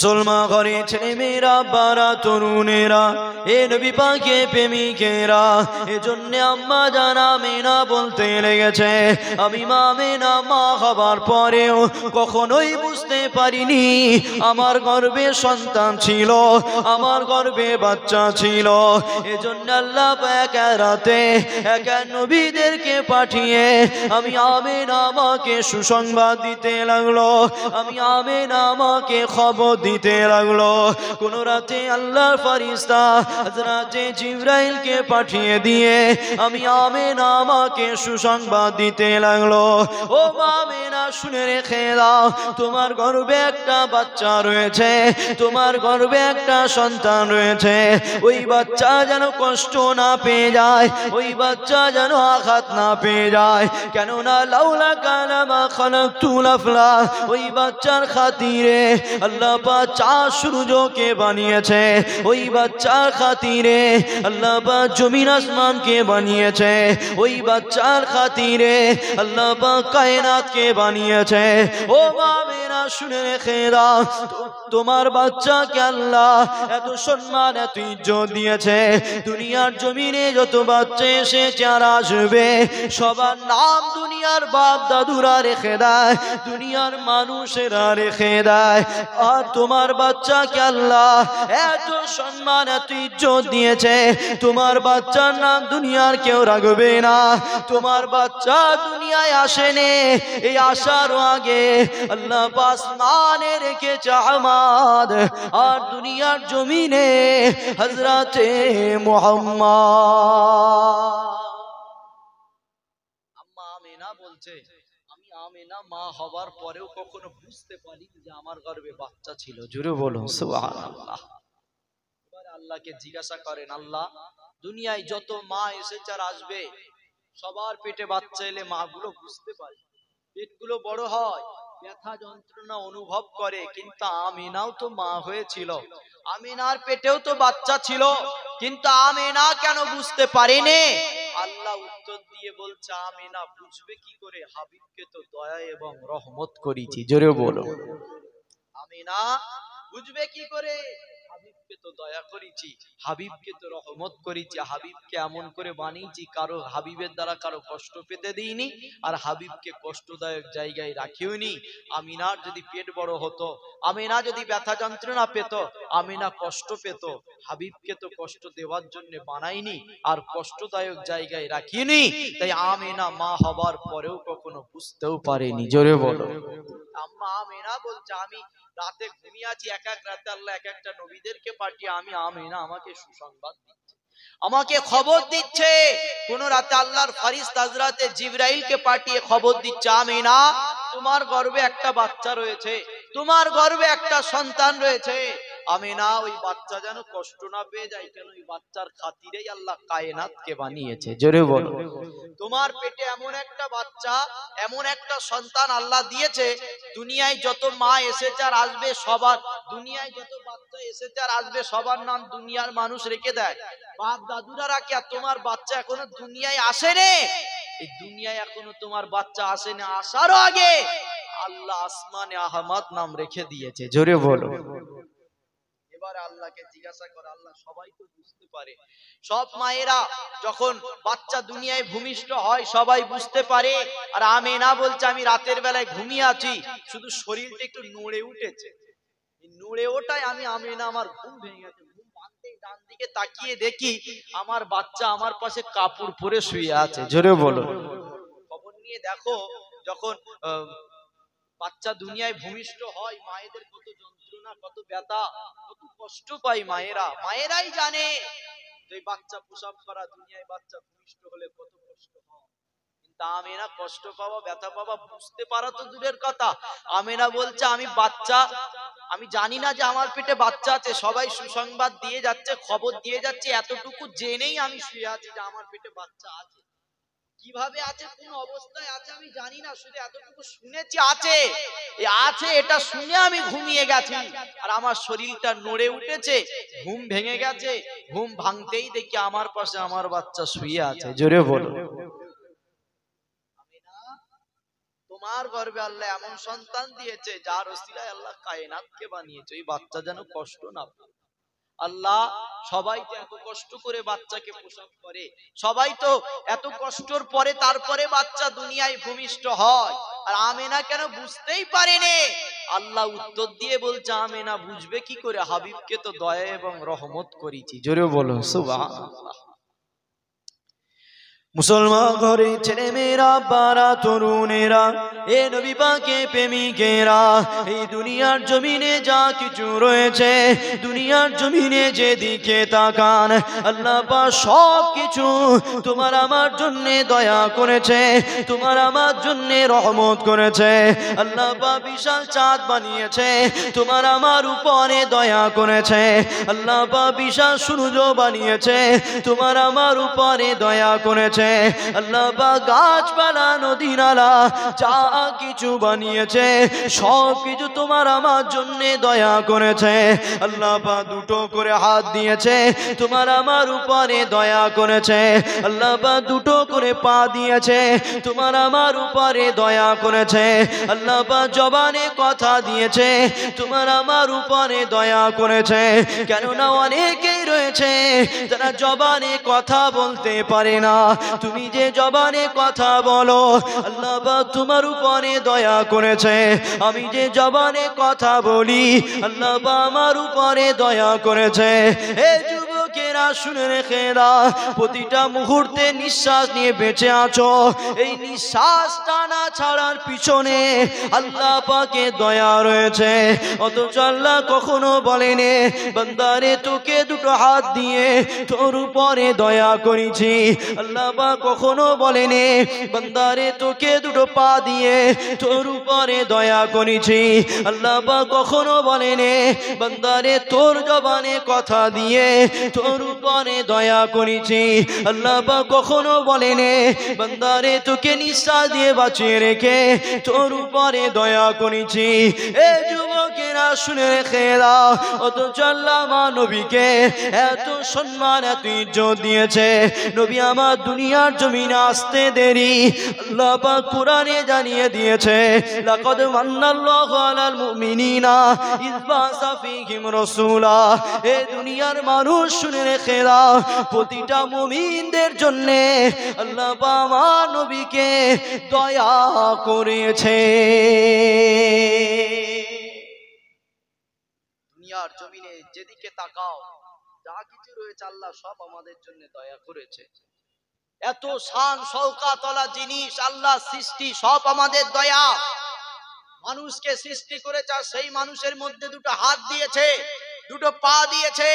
মুসলমান ঘরে ছেলে মেয়েরা বারা তরুণেরা এ নবী পাকে প্রেমিকেরা এজন্য আম্মা জান আমিনা বলতে লেগেছে, আমি মা আমিনা মা হবার পরেও কখনোই বুঝতে পারিনি আমার গর্ভে সন্তান ছিল, আমার গর্ভে বাচ্চা ছিল। এজন্য আল্লাহ পাক রাতে এক নবীদেরকে পাঠিয়ে আমি আমিনা মাকে সুসংবাদ দিতে লাগলো, আমি আমিনা মাকে খবর দিতে লাগলো। কোন রাতে আল্লাহর ফেরেশতা হযরতে জিবরাইলকে পাঠিয়ে দিয়ে আমি আমিনা মাকে সুসংবাদ দিতে লাগলো, ও মা আমিনা শুনে রেখে দাও, তোমার গর্ভে একটা বাচ্চা রয়েছে, তোমার গর্ভে একটা সন্তান রয়েছে। ওই বাচ্চা যেন কষ্ট না পেয়ে যায়, ওই বাচ্চা যেন আঘাত না পেয়ে যায়, কেননা লাউলা কালামা খালাকতুল আফলা, ওই বাচ্চার খাতিরে আল্লাহ পাক চাঁদ সূর্যকে বানিয়েছে, ওই বাচ্চার খাতিরে আল্লাহ পাক জমিন আসমানকে বানিয়েছে, ওই বাচ্চার খাতিরে আল্লাহ পাক কায়নাতকে বানিয়েছে। ও মা আমিনা শুনে রেখে দাও, তোমার বাচ্চাকে আল্লাহ এত সম্মান এত ইজ্জত দিয়েছে, দুনিয়ার জমিনে যত বাচ্চা এসেছে আর আসবে সবার নাম দুনিয়ার বাপ দাদুরা রেখে দেয়, দুনিয়ার মানুষেরা রেখে দেয়, আর তোমার বাচ্চাকে আল্লাহ এত সম্মান এত ইজ্জত দিয়েছে, তোমার বাচ্চার নাম দুনিয়ার কেউ রাখবে না। তোমার বাচ্চা দুনিয়ায় আসেনি, এই আসার আগে আল্লাহ আসমানে রেখেছে আহমদ, আর দুনিয়ার জমিনে হযরতে মুহাম্মদ। আম্মা আমিনা বলছে, আমি আমিনা মা হবার পরেও কখনো বুঝতে পারিনি যে আমার গর্ভে বাচ্চা ছিল। জোরে বলুন সুবহানাল্লাহ। এবারে আল্লাহকে জিজ্ঞাসা করেন, আল্লাহ দুনিয়ায় যত মা এসেছে আর আসবে সবার পেটে বাচ্চা এলে মাগুলো বুঝতে পারে, পেটগুলো বড় হয়, ব্যথা যন্ত্রণা অনুভব করে, কিন্তু আমিনাও তো মা হয়েছিল, আমিনার পেটেও তো বাচ্চা ছিল, কিন্তু আমিনা কেন বুঝতে পারেনি? আল্লাহ উত্তর দিয়ে বলছে, আমিনা বুঝবে কি করে, হাবিবকে তো দয়া এবং রহমত করেছি। জোরে বলো, আমিনা বুঝবে কি করে, হাবিবকে তো দয়া করেছি, হাবিবকে তো রহমত করেছি, হাবিবকে এমন করে বানিয়েছি কারো হাবিবের দ্বারা কারো কষ্ট পেতে দিইনি, আর হাবিবকে কষ্টদায়ক জায়গায় রাখিওনি। আমিনার যদি পেট বড় হতো, আমিনা যদি ব্যথা যন্ত্রণা পেত, আমিনা কষ্ট পেত, হাবিবকে তো কষ্ট দেওয়ার জন্য বানাইনি আর কষ্টদায়ক জায়গায় রাখিনি, তাই আমিনা মা হবার পরেও কখনো বুঝতেও পারেনি। জোরে বলো। আম্মা আমিনা বলছে, আমি রাতে ঘুমিয়ে আছি, এক এক রাতে আল্লাহ এক একটা নবীদেরকে পাঠিয়ে আমি আমিনা আমাকে সুসংবাদ দিচ্ছে, আমাকে খবর দিচ্ছে। কোন রাতে আল্লাহর ফেরেশতা হযরতে জিবরাইলকে পাঠিয়ে খবর দিচ্ছে, আমিনা তোমার গর্ভে একটা বাচ্চা রয়েছে, তোমার গর্ভে একটা সন্তান রয়েছে। আমিনা ওই বাচ্চা যেন কষ্ট না পেয়ে যায়, কেন ওই বাচ্চার খাতিরেই আল্লাহ কায়নাতকে বানিয়েছে। জোরে বলো, তোমার পেটে এমন একটা বাচ্চা এমন একটা সন্তান আল্লাহ দিয়েছে, দুনিয়ায় যত মা এসেছে আর আসবে সবার, দুনিয়ায় যত বাচ্চা এসেছে আর আসবে সবার নাম দুনিয়ার মানুষ রেখে দেয়, বাপ দাদুরা রাখে, আর তোমার বাচ্চা এখনো দুনিয়ায় আসেনি, এই দুনিয়ায় এখনো তোমার বাচ্চা আসেনি, আসারও আগে আল্লাহ আসমানে আহমদ নাম রেখে দিয়েছে। জোরে বলো। এবারে আল্লাহকে জিজ্ঞাসা করে, আল্লাহ সবাই তো বুঝতে পারে, সব মায়েরা যখন বাচ্চা দুনিয়ায় ভূমিষ্ঠ হয় সবাই বুঝতে পারে, আর আমিনা বলছে আমি রাতের বেলায় ঘুমিয়ে আছি, শুধু শরীরটা একটু নড়ে উঠেছে, এই নড়ে ওঠায় আমি আমিনা আমার ঘুম ভেঙে গেছে, ঘুম ভাঙতেই ডান দিকে তাকিয়ে দেখি আমার বাচ্চা আমার পাশে কাপড় পরে শুয়ে আছে। জোরে বলো। খবর নিয়ে দেখো, যখন বাচ্চা দুনিয়ায় ভূমিষ্ঠ হয় মায়েদের কত যন্ত্রণা, কত ব্যথা, কত কষ্ট পায় মায়েরা, মায়েরাই জানে। এই বাচ্চা প্রসব করা, দুনিয়ায় বাচ্চা ভূমিষ্ঠ হলে কত কষ্ট হয়, কিন্তু আমিনা কষ্ট পাওয়া ব্যথা পাওয়া বুঝতে পারা তো দূরের কথা, আমিনা বলছে আমি বাচ্চা, আমি জানি না যে আমার পেটে বাচ্চা আছে, সবাই সুসংবাদ দিয়ে যাচ্ছে, খবর দিয়ে যাচ্ছে, এতটুকু জেনেই আমি শুয়ে আছি যে আমার পেটে বাচ্চা আছে, কিভাবে আছে কোন অবস্থায় আছে আমি জানি না, শুধু এতটুকু শুনেছি আছে, আছে এটা শুনে আমি ঘুমিয়ে গেছি, আর আমার শরীরটা নড়ে উঠেছে, ঘুম ভেঙে গেছে, ঘুম ভাঙতেই দেখি আমার পাশে আমার বাচ্চা শুয়ে আছে। জোরে বলো। তোমার গর্ভে আল্লাহ এমন সন্তান দিয়েছে যার ওসিলায় আল্লাহ কায়নাতকে বানিয়েছে, ওই বাচ্চা যেন কষ্ট না পায়। আল্লাহ সবাই তো এত কষ্ট করে বাচ্চাকে প্রসব করে, সবাই তো এত কষ্টর পরে তারপরে বাচ্চা দুনিয়ায় ভূমিষ্ঠ হয়, আর আমেনা কেন বুঝতেই পারেনি? আল্লাহ উত্তর দিয়ে বলছে, আমেনা বুঝবে কি করে, হাবিবকে তো দয়া এবং রহমত করেছি। জোরে বলো সুবহানাল্লাহ। মুসলমান ঘরে ছেলে মেয়েরা, বারা তরুণেরা, এ নবী পাকের প্রেমিকেরা, এই দুনিয়ার জমিনে যা কিছু রয়েছে, দুনিয়ার জমিনে যেদিকে তাকান, আল্লাহ পাক সব কিছু তোমার আমার জন্য দয়া করেছে, তোমার আমার জন্য রহমত করেছে। আল্লাহ পাক বিশাল চাঁদ বানিয়েছে, তোমার আমার উপরে দয়া করেছে। আল্লাহ পাক বিশাল সূর্য বানিয়েছে, তোমার আমার উপরে দয়া করেছে। আল্লাহ পাক গাছপালা নদী নালা যা কিছু বানিয়েছে সব কিছু তোমার আমার জন্য দয়া করেছে। আল্লাহ পাক দুটো করে হাত দিয়েছে, তোমার আমার উপরে দয়া করেছে। আল্লাহ পাক দুটো করে পা দিয়েছে, তোমার আমার উপরে দয়া করেছে। আল্লাহ পাক জবানে কথা দিয়েছে, তোমার আমার উপরে দয়া করেছে। কেননা অনেকেই রয়েছে যারা জবানে কথা বলতে পারে না, তুমি যে জবানে কথা বলো, আল্লাহ পাক তোমার উপরে দয়া করেছে। আমি যে জবানে কথা বলি, আল্লাহ পাক আমার উপরে দয়া করেছে। হে যুবকেরা শুনে রেখে দাও, প্রতিটা মুহূর্তে নিঃশ্বাস নিয়ে বেঁচে আছো, এই নিঃশ্বাস টানা ছাড়ার পিছনে আল্লাহ পাকের দয়া রয়েছে। অথচ আল্লাহ কখনো বলেনি, বান্দারে তোকে দুটো হাত দিয়ে তোর উপরে দয়া করেছি। আল্লাহ পাক কখনো বলেনি, বান্দারে তোকে দুটো পা দিয়ে তোর উপরে দয়া করেছি। আল্লাহ পাক কখনো বলেনি, বান্দারে তোর জবানে কথা দিয়ে তোর উপরে দয়া করেছি। আল্লাহ পাক কখনো বলেনি, বান্দারে তোকে নিঃশ্বাস দিয়ে বাঁচিয়ে রেখে তোর উপরে দয়া করেছি। এ যুবকেরা শুনে রেখে দাও, অথচ আল্লাহ আমার নবীকে এত সম্মান এত ইজ্জত দিয়েছে। নবী আমার দুনিয়ার জমিনে আসতে দেরি, আল্লাহ পাক কোরআনে জানিয়ে দিয়েছে, লাকাদ মান্নাল্লাহু আলাল মুমিনিনা ইয বা'সা ফীহিম রাসূলা। এই দুনিয়ার মানুষ শুনে রেখে দাও, প্রতিটা মুমিনদের জন্য আল্লাহ পাক আমার নবীকে দয়া করেছে। দুনিয়ার জমিনে যেদিকে তাকাও যা কিছু রয়েছে আল্লাহ সব আমাদের জন্য দয়া করেছে। এত শান শওকাতওয়ালা জিনিস আল্লাহ সৃষ্টি সব আমাদের দয়া। মানুষকে সৃষ্টি করেছে, সেই মানুষের মধ্যে দুটো হাত দিয়েছে, দুটো পা দিয়েছে,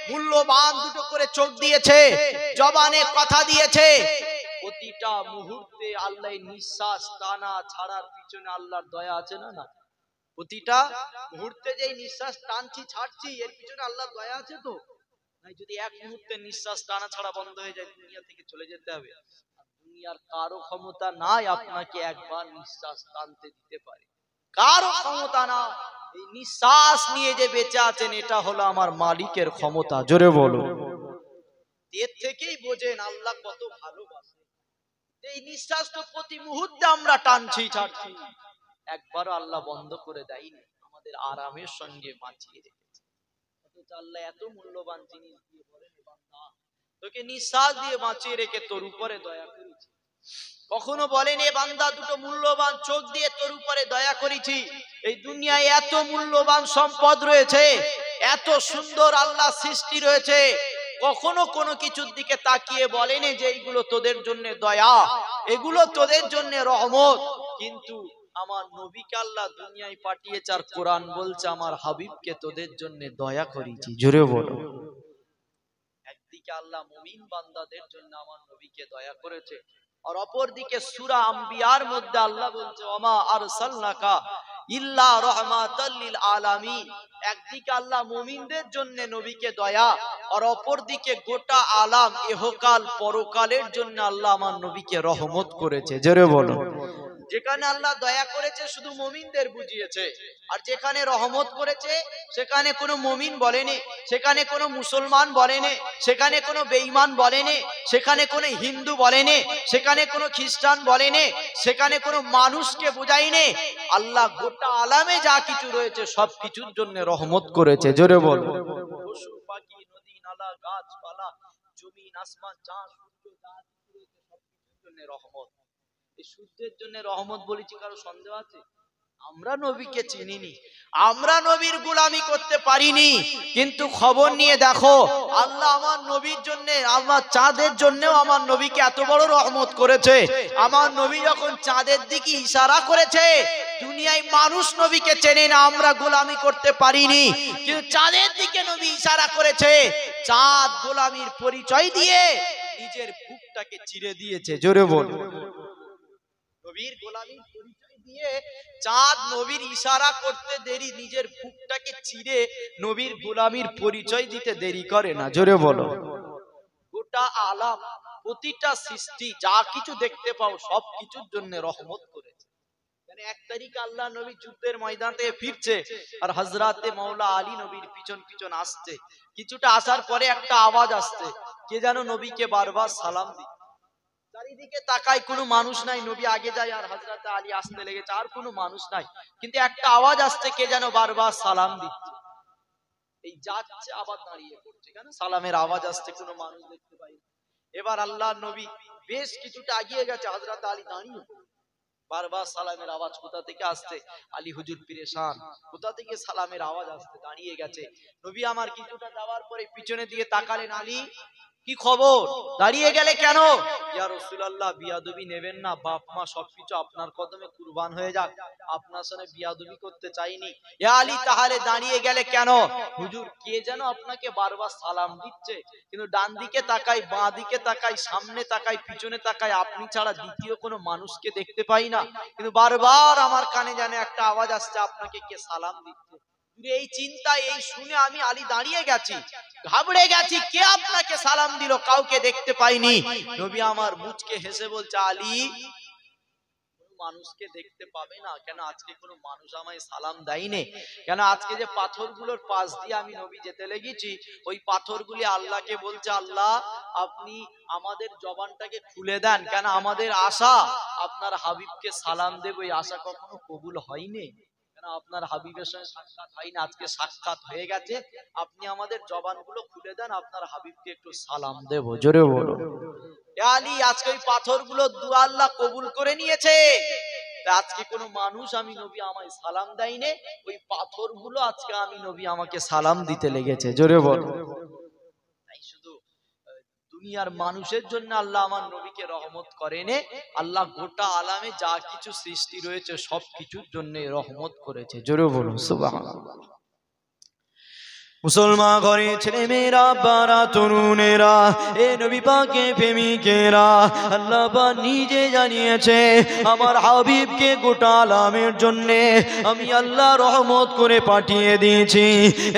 মূল্যবান দুটো করে চোখ দিয়েছে, জবানে কথা দিয়েছে। প্রতিটা মুহূর্তে আল্লাহ নিঃশ্বাস টানা ছাড়ার পিছনে আল্লাহর দয়া আছে না? না, প্রতিটা মুহূর্তে যে নিঃশ্বাস টানছি ছাড়ছি এর পিছনে আল্লাহর দয়া আছে তো? নাই, যদি এক মুহূর্তে নিঃশ্বাস টানা ছাড়া বন্ধ হয়ে যায় দুনিয়া থেকে চলে যেতে হবে। দুনিয়ার কারো ক্ষমতা নাই আপনাকে একবার নিঃশ্বাস টানতে দিতে পারে, কারো ক্ষমতা না। এই নিঃশ্বাস নিয়ে যে বেঁচে আছেন এটা হলো আমার মালিকের ক্ষমতা। জোরে বলো। এর থেকেই বোঝেন আল্লাহ কত ভালোবাসে। এই নিঃশ্বাস তো প্রতি মুহূর্তে আমরা টানছি ছাড়ছি, একবারও আল্লাহ বন্ধ করে দেয়নি, আমাদের আরামের সঙ্গে বাঁচিয়ে রেখেছে। অথচ আল্লাহ এত মূল্যবান জিনিস দিয়ে বলেন, বান্দা তোকে নিঃশ্বাস দিয়ে বাঁচিয়ে রেখে তোর উপরে দয়া করেছি। কখনো বলেন, এ বান্দা দুটো মূল্যবান চোখ দিয়ে তোর উপরে দয়া করেছি। এই দুনিয়ায় এত মূল্যবান সম্পদ রয়েছে, এত সুন্দর আল্লাহ সৃষ্টি রয়েছে, কখনো কোনো কিছুর দিকে তাকিয়ে বলেনি যে এইগুলো তোদের জন্য দয়া, এগুলো তোদের জন্য রহমত। কিন্তু আমার নবীকে আল্লাহ দুনিয়ায় পাঠিয়েছে, আর কোরআন বলছে আমার হাবিবকে তোদের জন্য দয়া করেছি। জোরে বলো। একদিকে আল্লাহ মুমিন বান্দাদের জন্য আমার নবীকে দয়া করেছে, আর অপরদিকে সূরা আম্বিয়ার মধ্যে আল্লাহ বলছে, ওমা আরসালনাকা ইল্লা রাহমাতাল লিল আলামিন। একদিকে আল্লাহ মুমিনদের জন্য নবীকে দয়া, আর অপরদিকে গোটা আলাম ইহকাল পরকালের জন্য আল্লাহ আমার নবীকে রহমত করেছে। জোরে বলো। যেখানে আল্লাহ দয়া করেছে শুধু মুমিনদের বুঝিয়েছে, আর যেখানে রহমত করেছে সেখানে কোনো মুমিন বলেনি সেখানে কোনো মুসলমান বলেনি, সেখানে কোনো বেঈমান বলেনি, সেখানে কোনো হিন্দু বলেনি, সেখানে কোনো খ্রিস্টান বলেনি, সেখানে কোনো মানুষকে বোঝায়নি। আল্লাহ গোটা আলামে যা কিছু রয়েছে সব কিছুর জন্য রহমত করেছে। জোরে বল। পশু পাখি, নদী নালা, গাছপালা, জমিন আসমান, চাঁদ সূর্য, যা কিছু রয়েছে সব কিছুর জন্য রহমত। এই সূর্যের জন্য রহমত বলেছি, কারো সন্দেহ আছে? আমরা নবীকে চিনিনি, আমরা নবীর গোলামি করতে পারিনি, কিন্তু খবর নিয়ে দেখো আল্লাহ আমার নবীর জন্য, আমার চাঁদের জন্যও আমার নবীকে এত বড় রহমত করেছে। আমার নবী যখন চাঁদের দিকে ইশারা করেছে, দুনিয়ায় মানুষ নবীকে চেনে না, আমরা গোলামি করতে পারিনি, কিন্তু চাঁদের দিকে নবী ইশারা করেছে, চাঁদ গোলামির পরিচয় দিয়ে নিজের বুকটাকে চিরে দিয়েছে। জোরে বল। নবীর গোলামির পরিচয় দিয়ে চাঁদ নবীর ইশারা করতে দেরি, নিজের বুকটাকে চিরে নবীর গোলামির পরিচয় দিতে দেরি করে না। জোরে বলো। গোটা আলাম, প্রতিটা সৃষ্টি যা কিছু দেখতে পাও সব কিছুর জন্য রহমত করেছে। মানে 1 তারিখ আল্লাহ নবী যুদ্ধের ময়দান থেকে ফিরছে, আর হযরতে মাওলা আলী নবীর পিছন পিছন আসছে। কিছুটা আসার পরে একটা আওয়াজ আসছে, কে যেন নবীকে বারবার সালাম দিচ্ছে। চারিদিকে তাকায়, কোনো মানুষ নাই, নবী আগে যায় আর হযরত আলী আসতে লেগেছে, আর কোনো মানুষ নাই, কিন্তু একটা আওয়াজ আসছে, কে যেন বারবার সালাম দিচ্ছে। এই যাচ্ছে আবার দাঁড়িয়ে পড়ছে, কেন? সালামের আওয়াজ আসছে, কোনো মানুষ দেখতে পাই। এবার আল্লাহর নবী বেশ কিছুটা এগিয়ে গেছে, হযরত আলী দাঁড়িয়ে, বারবার সালামের আওয়াজ কোথা থেকে আসছে। আলী হুজুর পেরেশান, কোথা থেকে সালামের আওয়াজ আসছে, দাঁড়িয়ে গেছে। নবী আমার কিছুটা যাওয়ার পরে পিছনে দিয়ে তাকালেন, আলী কি খবর, দাঁড়িয়ে গেলে কেন? ইয়া রাসূলুল্লাহ, বিয়াদবি নেবেন না, বাপ মা সবকিছু আপনার কদমে কুরবান হয়ে যাক, আপনার সাথে বিয়াদবি করতে চাইনি। ইয়া আলী, তাহলে দাঁড়িয়ে গেলে কেন? হুজুর, কে যেন আপনাকে বারবার সালাম দিচ্ছে, কিন্তু ডান দিকে তাকাই, বাঁ দিকে তাকাই, সামনে তাকাই, পিছনে তাকাই, আপনি ছাড়া দ্বিতীয় কোনো মানুষকে দেখতে পাই না, কিন্তু বারবার আমার কানে যেন একটা আওয়াজ আসছে, আপনাকে কে সালাম দিচ্ছে। এই চিন্তা, এই শুনে আমি আলী দাঁড়িয়ে গেছি, ঘাবড়ে গেছি, কে আপনাকে সালাম দিল, কাউকে দেখতে পাইনি। নবী আমার মুচকে হেসে বলছে, আলী মানুষকে দেখতে পাবে না কেন? আজকে কোনো মানুষ আমায় সালাম দেয়নি কেন? আজকে যে পাথরগুলোর পাশ দিয়ে আমি নবী যেতে লেগেছি, ওই পাথরগুলি আল্লাহকে বলছে, আল্লাহ আপনি আমাদের জবানটাকে খুলে দেন, কেন আমাদের আশা আপনার হাবিবকে সালাম দেব, এই আশা কখনো কবুল হয়নি, আপনার হাবিবের সঙ্গে সাক্ষাৎ হয়নি, আজকে সাক্ষাৎ হয়ে গেছে, আপনি আমাদের জবানগুলো খুলে দেন, আপনার হাবিবকে একটু সালাম দেব। জোরে বলো। আলী, আজকে ওই পাথরগুলো দুয়া আল্লাহ কবুল করে নিয়েছে, আজকে কোনো মানুষ আমি নবী আমায় সালাম দেয়নি, ওই পাথরগুলো আজকে আমি নবী আমাকে সালাম দিতে লেগেছে। জোরে বলো। তাই শুধু দুনিয়ার মানুষের জন্য আল্লাহ আমার নবীকে রহমত করেনি, আল্লাহ গোটা আলামে যা কিছু সৃষ্টি রয়েছে সব কিছুর জন্য রহমত করেছে। জোরে বলুন সুবহানাল্লাহ। মুসলমান ঘরে ছেলে মেয়েরা, বারা তরুণেরা, এ নবী পাকের প্রেমিকেরা, আল্লাহ পাক নিজে জানিয়েছে আমার হাবিবকে গোটা আলামের জন্য আমি আল্লাহ রহমত করে পাঠিয়ে দিয়েছি।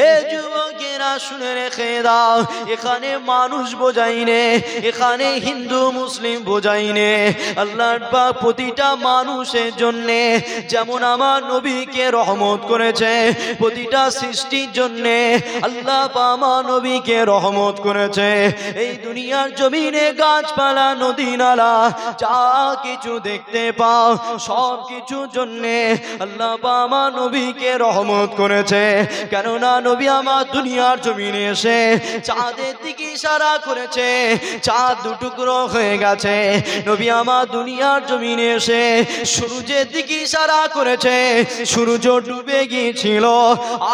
এ যুবকেরা শুনে রেখে দাও, এখানে মানুষ বোঝাইনে, এখানে হিন্দু মুসলিম বোঝাইনে, আল্লাহ পাক প্রতিটা মানুষের জন্য যেমন আমার নবীকে রহমত করেছে, প্রতিটা সৃষ্টির জন্য আল্লাহ আমার নবীকে রহমত করেছে। এই দুনিয়ার জমিনে গাছপালা, নদী নালা, যা কিছু দেখতে পাও সব কিছুর জন্য আল্লাহ আমার নবীকে রহমত করেছে। কেননা নবী আমার দুনিয়ার জমিনে এসে চাঁদের দিকে ইশারা করেছে, চাঁদ দুটুকরো হয়ে গেছে। নবী আমার দুনিয়ার জমিনে এসে সূর্যের দিকে ইশারা করেছে, সূর্য ডুবে গিয়েছিল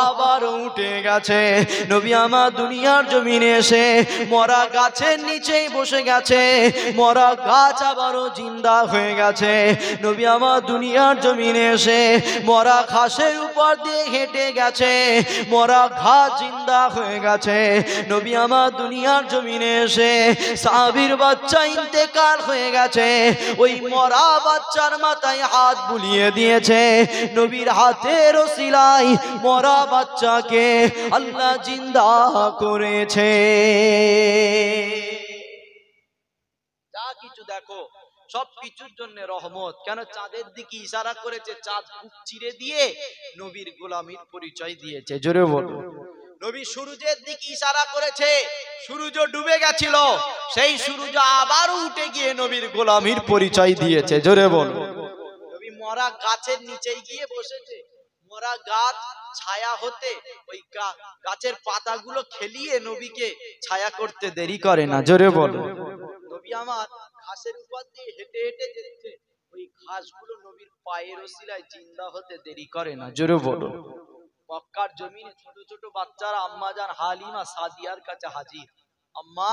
আবার উঠে গেছে। নবী আমার দুনিয়ার জমিনে এসে মরা গাছের নিচেই বসে গেছে, মরা গাছ আবারও জিন্দা হয়ে গেছে। নবী আমার দুনিয়ার জমিনে এসে মরা ঘাসের উপর দিয়ে হেঁটে গেছে, মরা ঘাস জিন্দা হয়ে গেছে। নবী আমার দুনিয়ার জমিনে এসে সাহাবীর বাচ্চা ইন্তেকাল হয়ে গেছে, ওই মরা বাচ্চার মাথায় হাত বুলিয়ে দিয়েছে। নবীর হাতের ওসিলায় মরা বাচ্চাকে আল্লাহ জিন্দা করেছে। যা কিছু দেখো সব কিছুর জন্য রহমত। কেন? চাঁদের দিকে ইশারা করেছে, চাঁদ বুক চিরে দিয়ে নবীর গোলামীর পরিচয় দিয়েছে। জোরে বলো। নবী সূর্যের দিকে ইশারা করেছে, সূর্য ডুবে গেছিল, সেই সূর্য আবার উঠে গিয়ে নবীর গোলামির পরিচয় দিয়েছে। জোরে বল। নবী মরা গাছের নিচে গিয়ে বসেছে, মরা গাছ ছায়া হতে ওই গাছের পাতাগুলো খেলিয়ে নবীকে ছায়া করতে দেরি করে না। জোরে বল। নবী আমার ঘাসের উপর দিয়ে হেঁটে হেঁটে যাচ্ছে, ওই ঘাসগুলো নবীর পায়ের ওসিলায় জিন্দা হতে দেরি করে না। জোরে বল। মক্কার জমিনে ছোট ছোট বাচ্চারা আম্মাজান হালিমা সাদিয়ার কাছে হাজির, আম্মা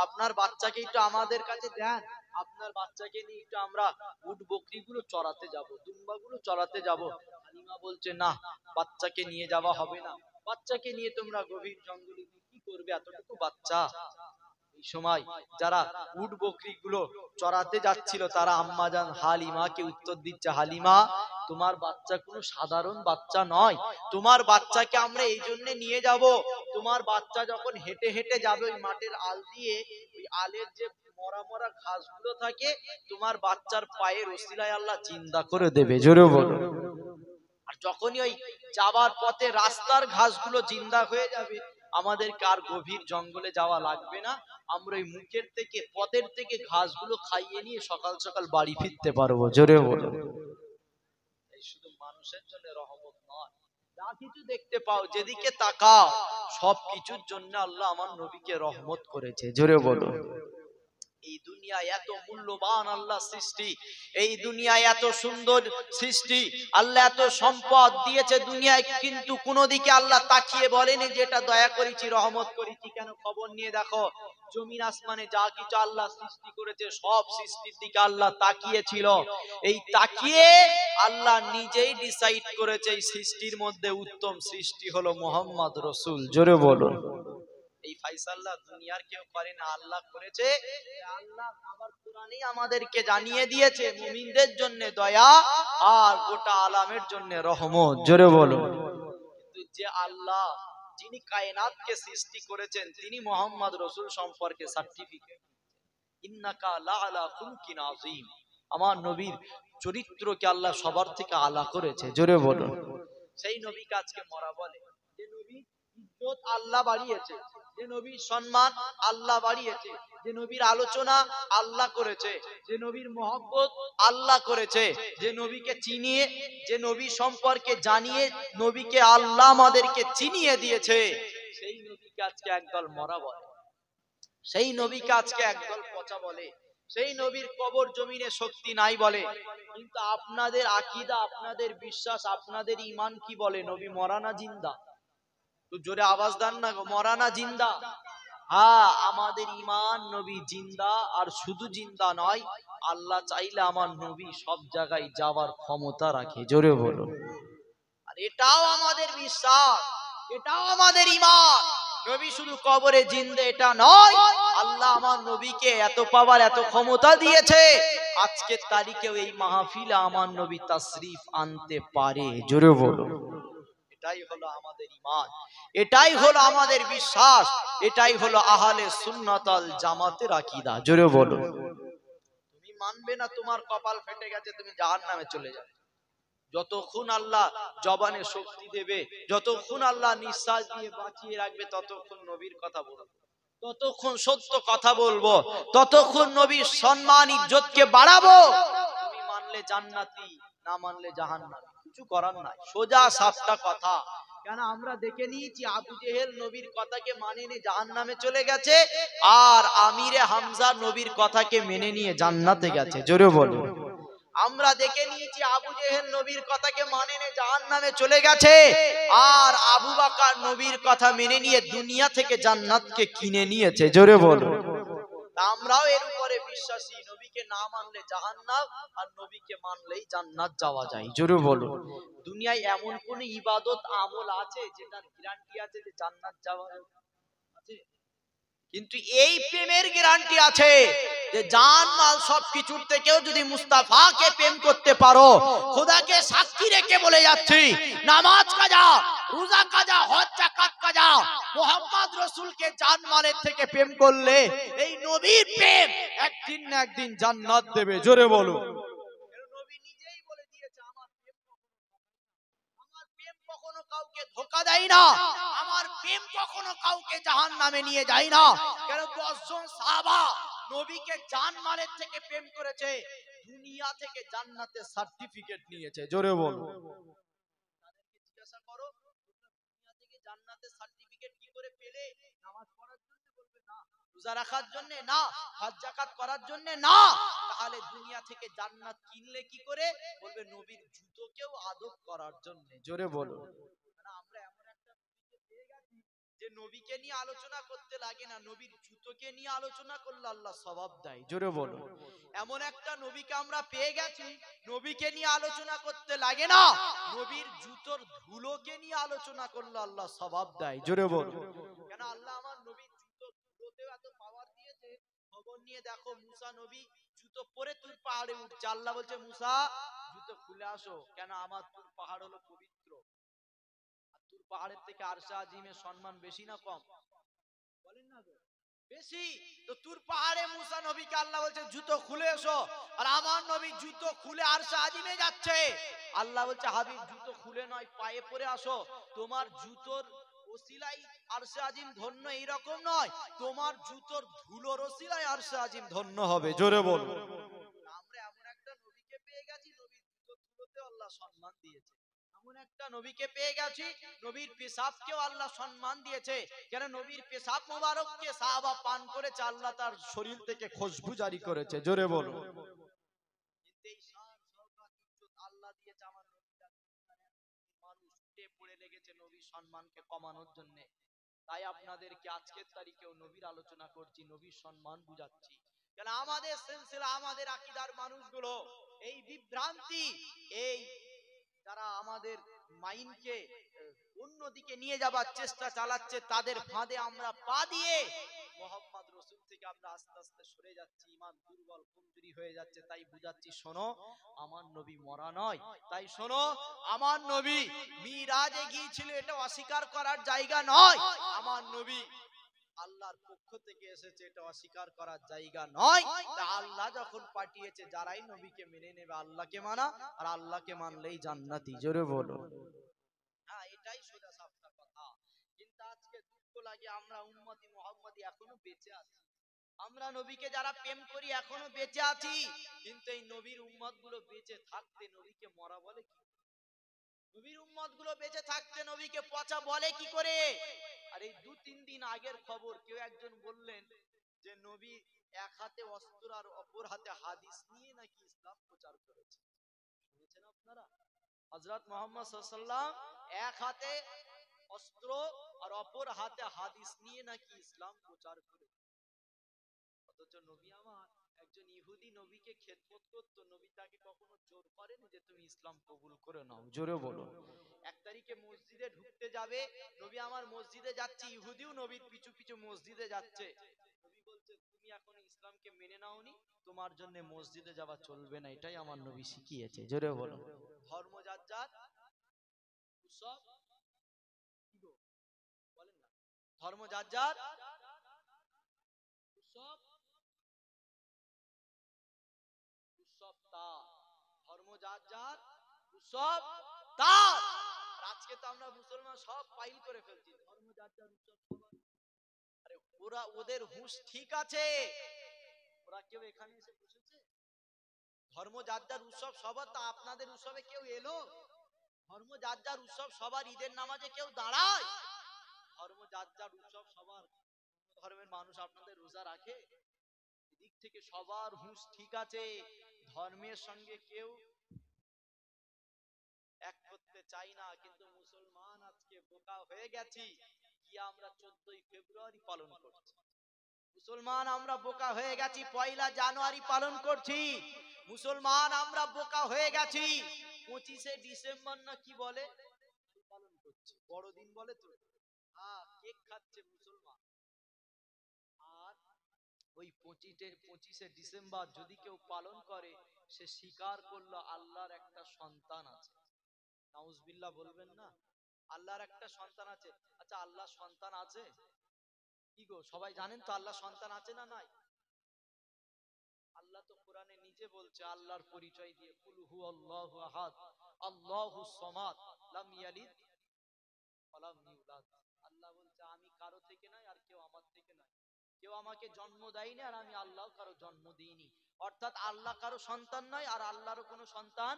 আপনার বাচ্চাকে একটু আমাদের কাছে দেন, আপনার বাচ্চাকে নিয়ে একটু আমরা উট বকরিগুলো চড়াতে যাব, দুম্বাগুলো চড়াতে যাব। হালিমা বলছে না, বাচ্চাকে নিয়ে যাওয়া হবে না, বাচ্চাকে নিয়ে তোমরা গভীর জঙ্গলে কি করবে, এতটুকু বাচ্চা। এই সময় যারা উট বকরিগুলো চড়াতে যাচ্ছিল তারা আম্মাজান হালিমাকে উত্তর দিচ্ছে, হালিমা তোমার বাচ্চা কোনো সাধারণ বাচ্চা নয়, তোমার বাচ্চাকে আমরা এই জন্য নিয়ে যাব, তোমার বাচ্চা যখন হেঁটে হেঁটে যাবে ওই মাঠের আল দিয়ে, ওই আলের যে মরা মরা ঘাসগুলো থাকে তোমার বাচ্চার পায়ের ওসিলায় আল্লাহ জিন্দা করে দেবে। জোরে বলো। আর যখনই ওই যাবার পথে রাস্তার ঘাসগুলো জিন্দা হয়ে যাবে, আমাদেরকে আর গভীর জঙ্গলে যাওয়া লাগবে না, আমরা ওই মুখের থেকে পথের থেকে ঘাসগুলো খাইয়ে নিয়ে সকাল সকাল বাড়ি ফিরতে পারবো। জোরে বলো। এই শুধু মানুষের জন্য রহমত নয়, যা কিছু দেখতে পাও যেদিকে তাকাও সব কিছুর জন্য আল্লাহ আমার নবীকে রহমত করেছে। জোরে বলো। এই দুনিয়ায় এত মূল্যবান আল্লাহ সৃষ্টি, এই দুনিয়ায় এত সুন্দর সৃষ্টি, আল্লাহ এত সম্পদ দিয়েছে দুনিয়ায়, কিন্তু কোন দিকে আল্লাহ তাকিয়ে বলেনি যে এটা দয়া করেছি রহমত করেছি। কেন? খবর নিয়ে দেখো, জমিন আসমানে যা কিছু আল্লাহ সৃষ্টি করেছে সব সৃষ্টির দিকে আল্লাহ তাকিয়েছিল। এই তাকিয়ে আল্লাহ নিজেই ডিসাইড করেছে এই সৃষ্টির মধ্যে উত্তম সৃষ্টি হলো মুহাম্মদ রাসূল। জোরে বলো। এই ফায়সালা দুনিয়ার কেউ করে না, আল্লাহ করেছে। আল্লাহ আবার কোরআনেই আমাদেরকে জানিয়ে দিয়েছে মুমিনদের জন্য দয়া আর গোটা আলামের জন্য রহমত। জোরে বলো। কিন্তু যে আল্লাহ যিনি কায়নাতকে সৃষ্টি করেছেন তিনি মুহাম্মদ রাসূল সম্পর্কে সার্টিফিকেট, ইন্নাকা লাআলা খুলকিন আযীম, আমার নবীর চরিত্রকে আল্লাহ সবার থেকে আলা করেছে। জোরে বলো। সেই নবীকে আজকে মরা বলে, যে নবী ইজ্জত আল্লাহ বাড়িয়েছে, যে নবীর সম্মান আল্লাহ বাড়িয়েছে, যে নবীর আলোচনা আল্লাহ করেছে, যে নবীর মহব্বত আল্লাহ করেছে, যে নবীকে চিনিয়ে, যে নবী সম্পর্কে জানিয়ে নবীকে আল্লাহ আমাদেরকে চিনিয়ে দিয়েছে, সেই নবীকে আজকে একদল মরা বলে, সেই নবীকে আজকে একদল পচা বলে, সেই নবীর কবর জমিনে শক্তি নাই বলে। কিন্তু আপনাদের আকীদা, আপনাদের বিশ্বাস, আপনাদের ঈমান কি বলে? নবী মরা না জিন্দা? তো জোরে আওয়াজ দেন না, মরা না জিন্দা? হ্যাঁ, আমাদের ঈমান নবী জিন্দা, আর শুধু জিন্দা নয়, আল্লাহ চাইলে আমার নবী সব জায়গায় যাওয়ার ক্ষমতা রাখে। জোরে বলো। আর এটাও আমাদের বিশ্বাস, এটাও আমাদের ঈমান। নবী শুধু কবরে জিন্দা এটা নয়, আল্লাহ আমার নবীকে এত পাওয়ার, এত ক্ষমতা দিয়েছে, আজকের তারিখেও এই মাহফিলে আমার নবী তাশরীফ আনতে পারে। জোরে বলো। এটাই হলো আমাদের ঈমান, এটাই হলো আমাদের বিশ্বাস, এটাই হলো আহলে সুন্নাত ওয়াল জামাতের আকীদা। জোরে বলো। তুমি মানবে না তোমার কপাল ফেটে গেছে, তুমি জাহান্নামে চলে যাবে। যতক্ষণ আল্লাহ জবানে শক্তি দেবে, যতক্ষণ আল্লাহ নিঃশ্বাস দিয়ে বাঁচিয়ে রাখবে, ততক্ষণ নবীর কথা বলবো, ততক্ষণ সত্য কথা বলবো, ততক্ষণ নবীর সম্মান ইজ্জতকে বাড়াবো। তুমি মানলে জান্নাতি, না মানলে জাহান্নামী, কিছু করার নাই, সোজা সাপটা কথা। কেন? আমরা দেখে নিয়েছি আবু জেহেল নবীর কথাকে মানেনি, জাহান্নামে চলে গেছে, আর আমিরে হামজা নবীর কথাকে মেনে নিয়ে জান্নাতে গেছে। জোরে বলো। আমরা দেখে নিয়েছি আবু জেহেল নবীর কথাকে মানেনি, জাহান্নামে চলে গেছে, আর আবু বকর নবীর কথা মেনে নিয়ে দুনিয়া থেকে জান্নাতকে কিনে নিয়েছে। জোরে বলো। আমরাও এর উপরে বিশ্বাসী, নবীকে না মানলে জাহান্নাম, আর নবীকে মানলেই জান্নাত যাওয়া যায়। জোরে বলো। দুনিয়ায় এমন কোন ইবাদত আমল আছে যেটার গ্যারান্টি আছে যে জান্নাত যাওয়া আছে? কিন্তু এই প্রেমের গ্যারান্টি আছে যে জান মাল সবকিছুর থেকেও যদি মুস্তাফাকে প্রেম করতে পারো, খোদাকে সাক্ষী রেখে বলে যাচ্ছি, নামাজ কাজা, রোজা কাজা, হজ যাকাত কাজা, মুহাম্মদ রাসূলকে জান মালের থেকে প্রেম করলে এই নবীর প্রেম একদিন না একদিন জান্নাত দেবে। জোরে বলো। নবী নিজেই বলে দিয়েছে, আমার প্রেম কখনো কাউকে ধোঁকা দেয় না, আমার প্রেম কখনো কাউকে জাহান্নামে নিয়ে যায় না। কেন 10 জন সাহাবা নবীকে জানমালের থেকে প্রেম করেছে, দুনিয়া থেকে জান্নাতের সার্টিফিকেট নিয়েছে। জোরে বল। তাদেরকে জিজ্ঞাসা করো দুনিয়া থেকে জান্নাতের সার্টিফিকেট কি করে পেলে? নামাজ পড়ার জন্য বলবে না, রোজা রাখার জন্য না, হজ যাকাত করার জন্য না। তাহলে দুনিয়া থেকে জান্নাত কিনলে কি করে? বলবে নবীর জুতোকেও আদব করার জন্য। জোরে বলো। মানে আমরা এমন একটা নবীকে পেয়ে গেছি যে নবীকে নিয়ে আলোচনা করতে লাগে না, নবীর জুতোকে নিয়ে আলোচনা করলে আল্লাহ সওয়াব দেয়। জোরে বলো। এমন একটা নবীকে আমরা পেয়ে গেছি, নবীকে নিয়ে আলোচনা করতে লাগে না, নবীর জুতোর ধুলোকে নিয়ে আলোচনা করলে আল্লাহ সওয়াব দেয়। জোরে বলো। কেন আল্লাহ আমার নবীর জুতোর ধুলোতেও এত পাওয়ার দিয়েছে। খবর নিয়ে দেখো, মুসা নবী জুতো পরে তুর পাহাড়ে উঠছে, আল্লাহ বলছে মুসা জুতো খুলে আসো। কেন? আমার তুর পাহাড় হলো পবিত্র। আর তুর পাহাড়ের থেকে আরশে আজিমের সম্মান বেশি না কম? বলেন না গো, বেশি। তো তুর পাহাড়ে মুসা নবীকে আল্লাহ বলছে জুতো খুলে এসো, আর আমার নবী জুতো খুলে আরশে আজিমে যাচ্ছে। আল্লাহ বলছে হাবিব জুতো খুলে নয়, পায়ে পরে আসো। তোমার জুতোর ওসিলাই আরশে আজিম ধন্য এইরকম নয়, তোমার জুতোর ধুলোর ওসিলাই আরশে আজিম ধন্য হবে। জোরে বল। আমরা এমন একটা নবীকে পেয়ে গেছি, নবীর জুতোর ধুলোতে আল্লাহ সম্মান দিয়েছে। এমন একটা নবীকে পেয়ে গেছি, নবীর পেশাবকেও আল্লাহ সম্মান দিয়েছে। কেন? নবীর পেশাব মোবারককে সাহাবা পান করেছে, আল্লাহ তার শরীর থেকে খুশবু জারি করেছে। জোরে বলো। কিন্তু এই শান শওকত ইজ্জত আল্লাহ দিয়েছে আমার নবীর, মানুষ উঠে পড়ে লেগেছে নবীর সম্মানকে কমানোর জন্য। তাই আপনাদেরকে আজকের তারিখেও নবীর আলোচনা করছি, নবীর সম্মান বুঝাচ্ছি। কেন আমাদের সিলসিলা, আমাদের আকীদার মানুষগুলো এই বিভ্রান্তি, এই যারা আমাদের মাইন্ডকে অন্যদিকে নিয়ে যাবার চেষ্টা চালাচ্ছে, তাদের ফাঁদে আমরা পা দিয়ে মোহাম্মদ রসুল থেকে আমরা আস্তে আস্তে সরে যাচ্ছি, ঈমান দুর্বল কমজোরি হয়ে যাচ্ছে। তাই বুঝাচ্ছি, শোনো আমার নবী মরা নয়। তাই শোনো, আমার নবী মিরাজে গিয়েছিল, এটা অস্বীকার করার জায়গা নয়। আমার নবী আল্লাহর পক্ষ থেকে এসেছে, এটা অস্বীকার করার জায়গা নয়। তা আল্লাহ যখন পাঠিয়েছে, যারাই নবীকে মেনে নেবে আল্লাহকে মানা, আর আল্লাহকে মানলেই জান্নাতি। জোরে বলো। হ্যাঁ, এটাই সোজা সাপটা কথা। কিন্তু আজকে দুঃখ লাগে, আমরা উম্মতি মুহাম্মাদি এখনো বেঁচে আছি। আমরা নবীকে যারা প্রেম করি এখনো বেঁচে আছি, কিন্তু এই নবীর উম্মত গুলো বেঁচে থাকতে নবীকে মরা বলে কি? নবীর উম্মত গুলো বেঁচে থাকতে নবীকে পচা বলে কি করে? আর এই 2-3 দিন আগের খবর, কেউ একজন বললেন যে নবী এক হাতে অস্ত্র আর অপর হাতে হাদিস নিয়ে নাকি ইসলাম প্রচার করেছে। শুনেছেন আপনারা? হযরত মুহাম্মদ সাল্লাল্লাহু আলাইহি ওয়াসাল্লাম এক হাতে অস্ত্র আর অপর হাতে হাদিস নিয়ে নাকি ইসলাম প্রচার করেছে। অথচ নবী আমার, একজন ইহুদি নবীকে খেদমত করতো, নবী তাকে কখনো জোর করেনি যে তুমি ইসলাম কবুল করে নাও। জোরে বলো। এক তারিখে মসজিদে ঢুকতে যাবে, নবী আমার মসজিদে যাচ্ছে, ইহুদিও নবীর পিছু পিছু মসজিদে যাচ্ছে। নবী বলছে তুমি এখনো ইসলামকে মেনে নাওনি, তোমার জন্য মসজিদে যাওয়া চলবে না। এটাই আমার নবী শিখিয়েছে। জোরে বলো। ধর্ম যার যার, উৎসব কি গো বলেন না, ধর্ম যার যার, উৎসব উৎসব তার। ধর্ম যার যার, উৎসব তার। আর আজকে তো আমরা মুসলমান সব পাইল করে ফেলছি, ধর্ম যার যার, উৎসব সবার। আরে ওরা, ওদের হুঁশ ঠিক আছে, ওরা কেউ এখানে এসে বসেছে? ধর্ম যার যার, উৎসব সবার। তা আপনাদের উৎসবে কেউ এলো? ধর্ম যার যার, উৎসব সবার। ঈদের নামাজে কেউ দাঁড়ায়? ধর্ম যার যার, উৎসব সবার। ধর্মের মানুষ আপনাদের রোজা রাখে? এদিক থেকে সবার হুঁশ ঠিক আছে, ধর্মের সঙ্গে কেউ এক করতে চাই না। কিন্তু মুসলমান আজকে বোকা হয়ে গেছি, কি আমরা 14ই ফেব্রুয়ারি পালন করছি। মুসলমান আমরা বোকা হয়ে গেছি, 1লা জানুয়ারি পালন করছি। মুসলমান আমরা বোকা হয়ে গেছি, 25শে ডিসেম্বর না কি বলে পালন করছি, বড়দিন বলে তো। হ্যাঁ, কেক খাচ্ছে মুসলমান। আর ওই 25শে ডিসেম্বর যদি কেউ পালন করে, সে স্বীকার করলো আল্লাহর একটা সন্তান আছে। নাউজুবিল্লাহ বলবেন না? আল্লাহর একটা সন্তান আছে। আচ্ছা, আল্লাহর সন্তান আছে কি গো? সবাই জানেন তো আল্লাহর সন্তান আছে না নাই? আল্লাহ তো কোরআনে নিজে বলছে, আল্লাহর পরিচয় দিয়ে, কুল হুয়াল্লাহু আহাদ আল্লাহুস সামাদ লাম ইয়ালিদ আল্লাহ বলছে আমি কারো থেকে নাই আর কেউ আমার থেকে নাই, কেউ আমাকে জন্ম দেয়নি আর আমি আল্লাহ কারো জন্ম দিইনি। অর্থাৎ আল্লাহ কারো সন্তান নয় আর আল্লাহরও কোনো সন্তান।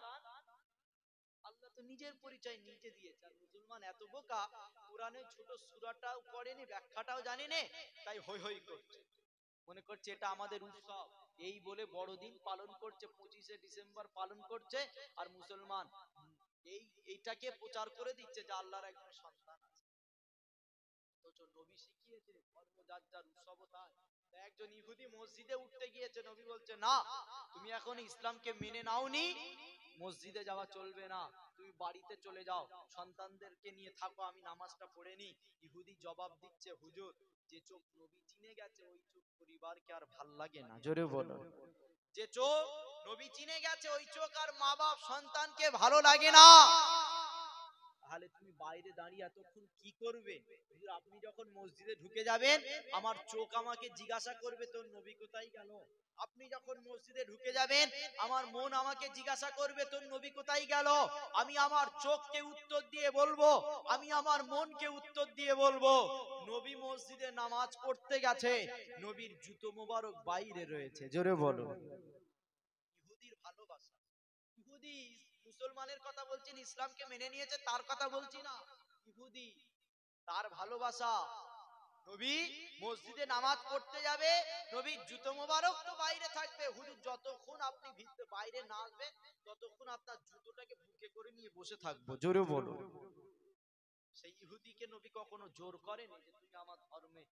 আল্লাহ তো নিজের পরিচয় নিজে দিয়েছে। আর মুসলমান এত বোকা, কোরআনে ছোট সূরাটাও পড়েনি, ব্যাখ্যাটাও জানে না, তাই হই হই করছে, মনে করছে এটা আমাদের উৎসব, এই বলে বড়দিন পালন করছে, 25শে ডিসেম্বর পালন করছে। আর মুসলমান এইটাকে প্রচার করে দিচ্ছে যে আল্লাহর একজন সন্তান আছে। অথচ নবী শিখিয়েছে ধর্ম যার যার উৎসব তাই। একজন ইহুদি মসজিদে উঠতে গিয়েছে, নবী বলছে না, তুমি এখন ইসলামকে মেনে নাওনি, মসজিদে যাওয়া চলবে না, তুমি বাড়িতে চলে যাও, সন্তানদেরকে নিয়ে থাকো, আমি নামাজটা পড়ে নি। ইহুদি জবাব দিচ্ছে, হুজুর, যে চোখ নবী চিনে গেছে ওই চোখ পরিবারকে আর ভাল লাগে না। জোরে বলো। যে চোখ নবী চিনে গেছে ওই চোখ আর মা বাপ সন্তানকে ভালো লাগে না। তাহলে তুমি বাইরে দাঁড়িয়ে এতক্ষণ কি করবে? আপনি যখন মসজিদে ঢুকে যাবেন, আমার চোখ আমাকে জিজ্ঞাসা করবে তোর নবী কোথায় গেল। আপনি যখন মসজিদে ঢুকে যাবেন, আমার মন আমাকে জিজ্ঞাসা করবে তোর নবী কোথায় গেল। আমি আমার চোখকে উত্তর দিয়ে বলবো, আমি আমার মনকে উত্তর দিয়ে বলবো, নবী মসজিদে নামাজ পড়তে গেছে, নবীর জুতো মোবারক বাইরে রয়েছে। জোরে বলো। ইহুদির ভালোবাসা। ইহুদি মুসলমানের কথা বলছি, ইসলামকে মেনে নিয়েছে তার কথা বলছি না। ইহুদি তার ভালোবাসা, নবী মসজিদে নামাজ পড়তে যাবে, নবীর জুতো মোবারক তো বাইরে থাকবে। হুজুর যতক্ষণ আপনি বাইরে না আসবেন ততক্ষণ আপনার জুতোটাকে বুকে করে নিয়ে বসে থাকবো। জোরে বলো। সেই ইহুদিকে নবী কখনো জোর করেনি যে তুমি আমার ধর্মে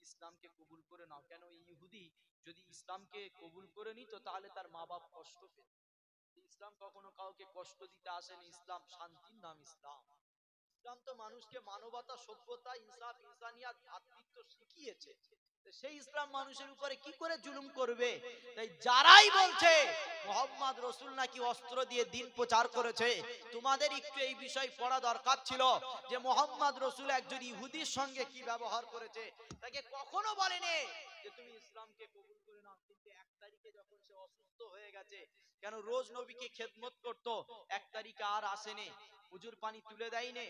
ইসলামকে কবুল করে নাও। কেন এই ইহুদি যদি ইসলামকে কবুল করে নিত তাহলে তার মা বাপ কষ্ট পেত। ইসলাম কখনো কাউকে কষ্ট দিতে আসেনি, ইসলাম শান্তির নাম। ইসলাম ইসলাম তো মানুষকে মানবতা, সভ্যতা, ইনসাফ, ইনসানিয়াত, ভ্রাতৃত্ব শিখিয়েছে। সেই ইসলাম মানুষের উপরে কি করে জুলুম করবে? তাই যারাই বলছে মুহাম্মদ রাসূল নাকি অস্ত্র দিয়ে দিন প্রচার করেছে, তোমাদের একটু এই বিষয় পড়া দরকার ছিল যে মুহাম্মদ রাসূল একজন ইহুদির সঙ্গে কি ব্যবহার করেছে। তাকে কখনো বলেনি যে তুমি ইসলামকে কবুল করে নাও। কিন্তু 1 তারিখে যখন সে অসুস্থ হয়ে গেছে, কেন রোজ নবীকে খেদমত করত, 1 তারিখে আর আসেনি, হুজুর পানি তুলে দেয়নি,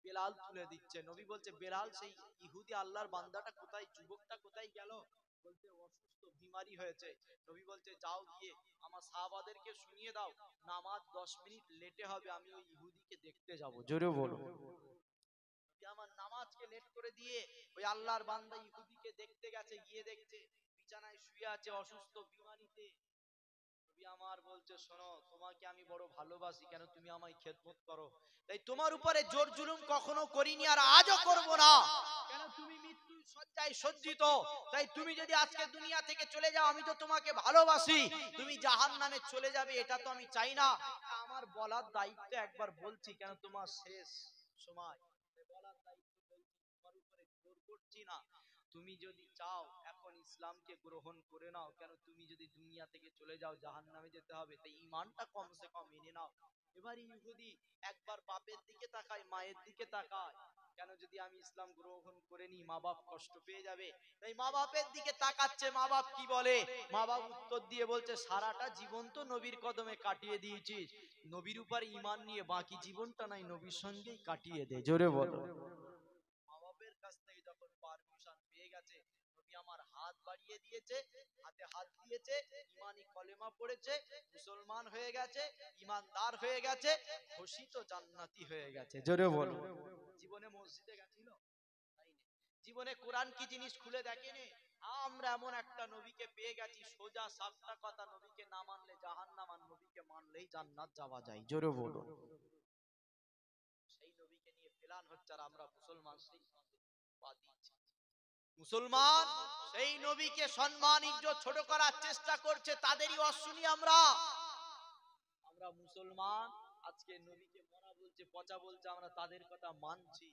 বেলাল তুলে দিচ্ছে। নবী বলছে বেলাল সেই ইহুদি আল্লাহর বান্দাটা কোথায়, যুবকটা কোথায় গেল? বলছে অসুস্থ, বিমারি হয়েছে। নবী বলছে যাও গিয়ে আমার সাহাবাদেরকে শুনিয়ে দাও, নামাজ 10 মিনিট লেটে হবে, আমি ওই ইহুদিকে দেখতে যাব। জোরে বলো। আমার নামাজকে লেট করে দিয়ে ওই আল্লাহর বান্দা ইহুদিকে দেখতে গেছে, গিয়ে দেখছে বিছানায় শুয়ে আছে, অসুস্থ, বিমারিতে। নবী আমার বলছে শোনো, তোমাকে আমি বড় ভালোবাসি, কেন তুমি আমায় খেদমত করো, তাই তোমার উপরে জোর জুলুম কখনো করিনি আর আজও করব না। কেন তুমি মৃত্যু সজ্জায় সজ্জিত, তাই তুমি যদি আজকে দুনিয়া থেকে চলে যাও, আমি তো তোমাকে ভালোবাসি, তুমি জাহান্নামে চলে যাবে এটা তো আমি চাই না। আমার বলার দায়িত্ব একবার বলছি, কেন তোমার শেষ সময় বলার দায়িত্ব বলছি, তোমার উপরে জোর করছি না। তুমি যদি চাও এখন ইসলামকে গ্রহণ করে নাও, কেন তুমি যদি দুনিয়া থেকে চলে যাও জাহান্নামে যেতে হবে, তাই ঈমানটা কমসে কম মেনে নাও। এবার ইহুদি একবার বাপের দিকে তাকায়, মায়ের দিকে তাকায়, কেন যদি আমি ইসলাম গ্রহণ করে নি মা বাপ কষ্ট পেয়ে যাবে, তাই মা বাপের দিকে তাকাচ্ছে। মা বাপ কি বলে? মা বাপ উত্তর দিয়ে বলছে সারাটা জীবন তো নবীর কদমে কাটিয়ে দিয়েছিস, নবীর উপর ঈমান নিয়ে বাকি জীবনটা নাই নবীর সঙ্গেই কাটিয়ে দে। জোরে বলো। মা বাপের কাছ থেকে যখন পারমিশন পেয়ে গেছে, নবী আমার হাত বাড়িয়ে দিয়েছে, হাতে হাত দিয়েছে, ঈমানি কলেমা পড়েছে, মুসলমান হয়ে গেছে, ঈমানদার হয়ে গেছে, ঘোষিত জান্নাতি হয়ে গেছে। জোরে বলো। জীবনে মসজিদে গেছিল? জীবনে কোরআন কি জিনিস খুলে দেখেনি? আমরা এমন একটা নবীকে পেয়ে গেছি, সোজা সাপটা কথা, নবীকে না মানলে জাহান্নাম, আর নবীকে মানলেই জান্নাত যাওয়া যায়। জোরে বলো। সেই নবীকে নিয়ে প্ল্যান হচ্ছে আর আমরা মুসলমান সেই মুসলমান সেই নবীকে সম্মান ইজ্জত ছোট করার চেষ্টা করছে, তাদেরই অশুনি আমরা। আমরা মুসলমান আজকে নবীকে মরা বলছে, পচা বলছে, আমরা তাদের কথা মানছি।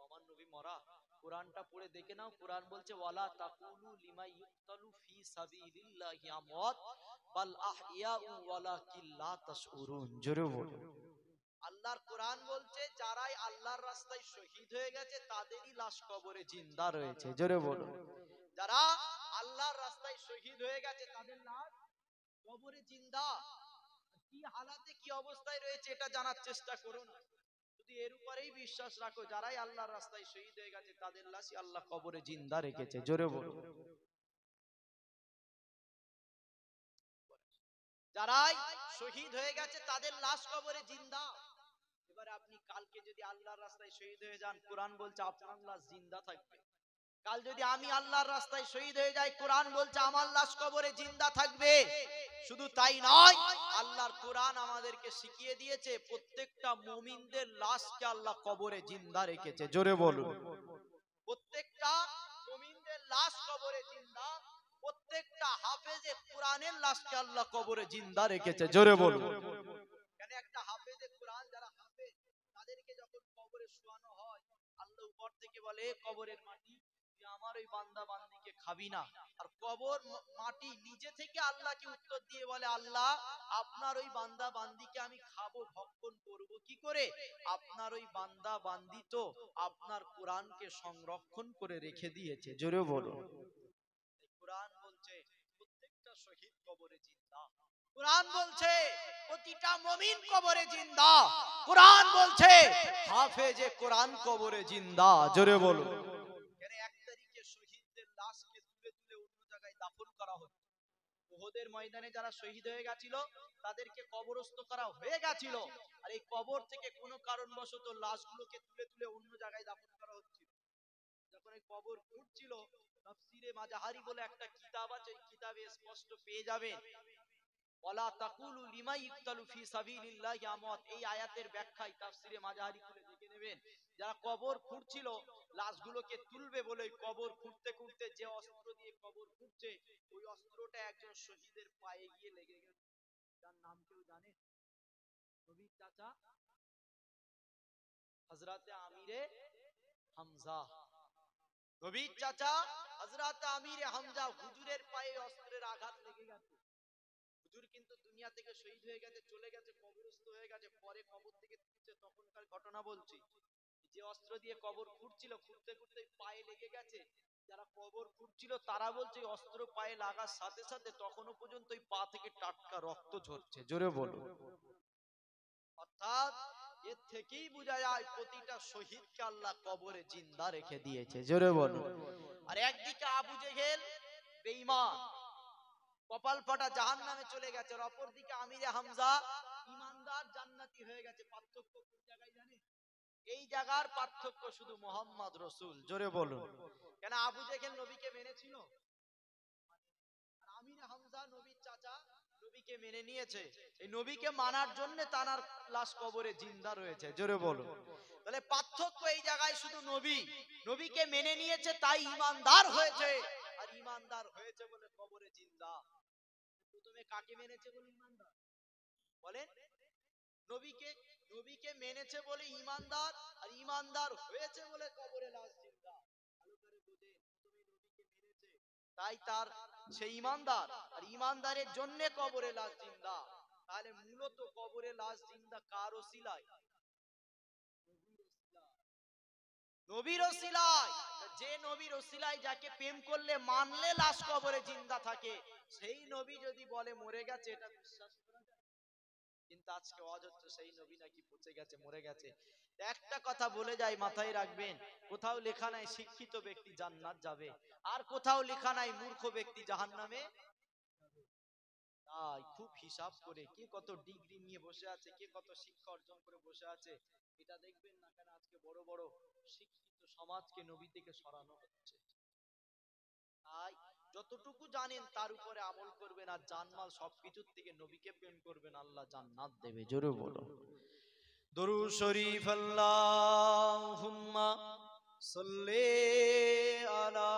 আমার নবী মরা? কোরআনটা পড়ে দেখে নাও, কোরআন বলছে ওয়ালা তাকুলু লিমা ইউক্তালু ফি সাবিলিল্লাহি আমওয়াত বাল আহইয়াউ ওয়ালাকিন লা তাশউরুন। জোরে বলো। আল্লাহর কোরআন বলছে যারাই আল্লাহর রাস্তায় শহীদ হয়ে গেছে তাদেরই লাশ কবরে জিন্দা রয়েছে। জোরে বলো। যারা আল্লাহর রাস্তায় শহীদ হয়ে গেছে তাদের লাশ কবরে জিন্দা। কি হালাতে কি অবস্থায় রয়েছে এটা জানার চেষ্টা করুন। শুধু এর উপরেই বিশ্বাস রাখো, যারাই আল্লাহর রাস্তায় শহীদ হয়ে গেছে তাদের লাশই আল্লাহ কবরে জিন্দা রেখেছে। জোরে বলো। যারাই শহীদ হয়ে গেছে তাদের লাশ কবরে জিন্দা। এবারে আপনি কালকে যদি আল্লাহর রাস্তায় শহীদ হয়ে যান, কোরআন বলছে আপনার লাশ জিন্দা থাকবে। কাল যদি আমি আল্লাহর রাস্তায় শহীদ হয়ে যাই, কোরআন বলছে আমার লাশ কবরে জিন্দা থাকবে। শুধু তাই নয়, আল্লাহর কোরআন আমাদেরকে শিখিয়ে দিয়েছে প্রত্যেকটা মুমিনদের লাশকে আল্লাহ কবরে জিন্দা রেখেছে। জোরে বলুন। প্রত্যেকটা মুমিনদের লাশ কবরে জিন্দা, প্রত্যেকটা হাফেজে কোরআনের লাশকে আল্লাহ কবরে জিন্দা রেখেছে। জোরে বলুন। কেন একটা হাফেজে কোরআন যারা হাফেজ তাদেরকে যখন কবরে শোয়ানো হয়, আল্লাহ উপর থেকে বলে কবরের মাটি আমার ওই বান্দা বান্দিকে খাবি না। আর কবর মাটি নিজে থেকে আল্লাহকে উত্তর দিয়ে বলে আল্লাহ আপনার ওই বান্দা বান্দিকে আমি খাবো, ভক্ষণ করব কি করে? আপনার ওই বান্দা বান্দি তো আপনার কোরআনকে সংরক্ষণ করে রেখে দিয়েছে। জোরে বলুন। কোরআন বলছে প্রত্যেকটা শহীদ কবরে জিন্দা। কোরআন বলছে প্রতিটা মুমিন কবরে জিন্দা। কোরআন বলছে হাফেজে কোরআন কবরে জিন্দা। জোরে বলুন। লাশকে তুলে তুলে অন্য জায়গায় দাফন করা হতো। উহুদের ময়দানে যারা শহীদ হয়ে গেছিল তাদেরকে কবরস্থ করা হয়ে গেছিল, আর এই কবর থেকে কোনো কারণবশত লাশগুলোকে তুলে তুলে অন্য জায়গায় দাফন করা হচ্ছিল। যখন এই কবর খুঁড়ছিল, তাফসিরে মাজাহারি বলে একটা কিতাব আছে, এই কিতাবে স্পষ্ট পেয়ে যাবেন ওয়ালা তাকুলু লিমা ইকতালু ফি সাবিলিল্লাহি আমওয়াত। এই আয়াতের ব্যাখ্যায় তাফসিরে মাজাহারি খুলে দেখে নেবেন, যারা কবর খুঁড়ছিল লাশগুলোকে তুলবে বলে কবর খুঁড়তে খুঁড়তে যে অস্ত্র দিয়ে কবর খুঁড়ছে ওই অস্ত্রটা একজন শহীদের পায়ে গিয়ে লেগে গেল। তার নাম কেউ জানে? নবীর চাচা হযরতে আমিরে হামজা। নবীর চাচা হযরতে আমিরে হামজা, হুজুরের পায়ে অস্ত্রের আঘাত লেগে গেছে। হুজুর কিন্তু দুনিয়া থেকে শহীদ হয়ে গেছে, চলে গেছে, কবরস্থ হয়ে গেছে। পরে কবর থেকে তুলছে, তখনকার ঘটনা বলছি। যে অস্ত্র দিয়ে কবর খুঁড়ছিল, খুঁড়তে খুঁড়তে পায়ে লেগে গেছে। যারা কবর খুঁড়ছিল তারা বলছে অস্ত্র পায়ে লাগার সাথে সাথে তখনও পর্যন্ত ওই পা থেকে টাটকা রক্ত ঝরছে। জোরে বলো। অর্থাৎ এর থেকেই বোঝা যায় প্রতিটা শহীদকে আল্লাহ কবরে জিন্দা রেখে দিয়েছে। জোরে বলো। আর একদিকে আবু জেহেল বেঈমান, কপাল ফাটা জাহান্নামে চলে গেছে, আর অপর দিকে আমিরে হামজা ঈমানদার জান্নাতি হয়ে গেছে। পার্থক্য কোন জায়গায় জানেন? এই জায়গার পার্থক্য শুধু মুহাম্মদ রাসূল। জোরে বলুন। কেন আবু জেহেল নবীকে মেনেছিল, আর আমিরে হামজা নবীর চাচা নবীকে মেনে নিয়েছে। এই নবীকে মানার জন্য তার লাশ কবরে জিন্দা রয়েছে। জোরে বলুন। তাহলে পার্থক্য এই জায়গায় শুধু নবী, নবীকে মেনে নিয়েছে তাই ঈমানদার হয়েছে, আর ঈমানদার হয়েছে বলে কবরে জিন্দা। প্রথমে কাকে মেনেছে বলে ঈমানদার বলেন? নবীকে। নবীকে মেনেছে বলে ঈমানদার, আর ঈমানদার হয়েছে বলে কবরে লাশ জিন্দা। ভালো করে বুঝেন, প্রথমে নবীকে মেনেছে তাই তার সেই ঈমানদার, আর ঈমানদারের জন্য কবরে লাশ জিন্দা। তাহলে মূলত কবরে লাশ জিন্দা কার ওসিলায়? নবীর ওসিলায়। যে নবীর ওসিলায় যাকে প্রেম করলে মানলে লাশ কবরে জিন্দা থাকে, সেই নবী যদি বলে মরে গেছে, এটা বিশ্বাস করা যায়? কিন্তু আজকে ওয়াজ হচ্ছে সেই নবী নাকি পচে গেছে, মরে গেছে। একটা কথা বলে যাই, মাথায় রাখবেন, কোথাও লেখা নাই শিক্ষিত ব্যক্তি জান্নাত যাবে, আর কোথাও লেখা নাই মূর্খ ব্যক্তি জাহান্নামে যাবে। তাই খুব হিসাব করে কে কত ডিগ্রি নিয়ে বসে আছে, কে কত শিক্ষা অর্জন করে বসে আছে, এটা দেখবেন না। কেন আজকে বড় বড় শিক্ষিত সমাজকে নবী থেকে সরানো হচ্ছে। তাই যতটুকু জানেন তার উপরে আমল করবেন, আর জানমাল সবকিছুর থেকে নবীকে প্রেম করবেন, আল্লাহ জান্নাত দেবে। জোরে বলো দরুদ শরীফ। আল্লাহুম্মা সাল্লি আলা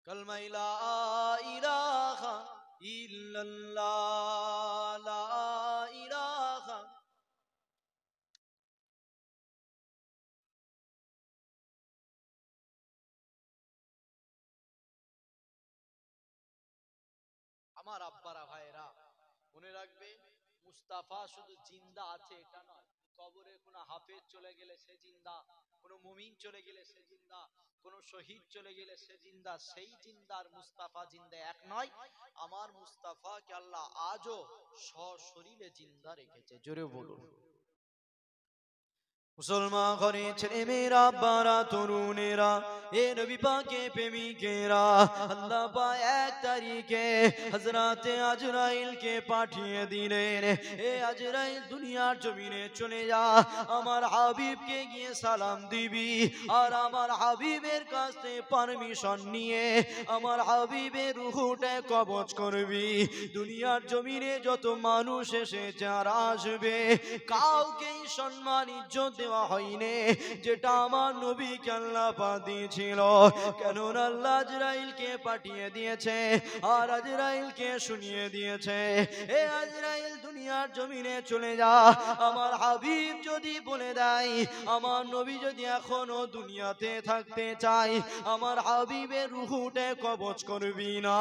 কালমা লা ইলাহা ইল্লাল্লাহ, লা ইলাহা। আমার আব্বারা ভাইরা মনে রাখবে, মুস্তাফা শুধু জিন্দা আছে এটা নয়, কবরে কোনো হাফেজ চলে গেলে সে জিন্দা, কোনো মুমিন চলে গেলে সে জিন্দা, কোনো শহীদ চলে গেলে সে জিন্দা। সেই জিন্দার মুস্তাফা জিন্দা এক নয়, আমার মুস্তাফাকে আল্লাহ আজও সশরীরে জিন্দা রেখেছে। জোরে বলুন। মুসলমান ঘরে ছেলে মেয়েরা, বারা তরুণেরা, এ নবী পাকে প্রেমিকেরা, আল্লাহ পাক 1 তারিখে হযরতে আজরাইলকে পাঠিয়ে দিলেন। এ আজরাইল দুনিয়ার জমিনে চলে যা, আমার হাবিবকে গিয়ে সালাম দিবি, আর আমার হাবিবের কাছে পারমিশন নিয়ে আমার হাবিবের রূহটা কবজ করবি। দুনিয়ার জমিনে যত মানুষ এসেছে আর আসবে, কাউকেই সম্মান ইজ্জত দেওয়া হয়নি যেটা আমার নবীকে আল্লাহ পাক দিয়েছিল। কেননা আল্লাহ আজরাইলকে পাঠিয়ে দিয়েছে আর আজরাইলকে শুনিয়ে দিয়েছে, এ আজরাইল দুনিয়ার জমিনে চলে যা, আমার হাবিব যদি বলে দেয়, আমার নবী যদি এখনো দুনিয়াতে থাকতে চায়, আমার হাবিবের রূহটা কবজ করবি না।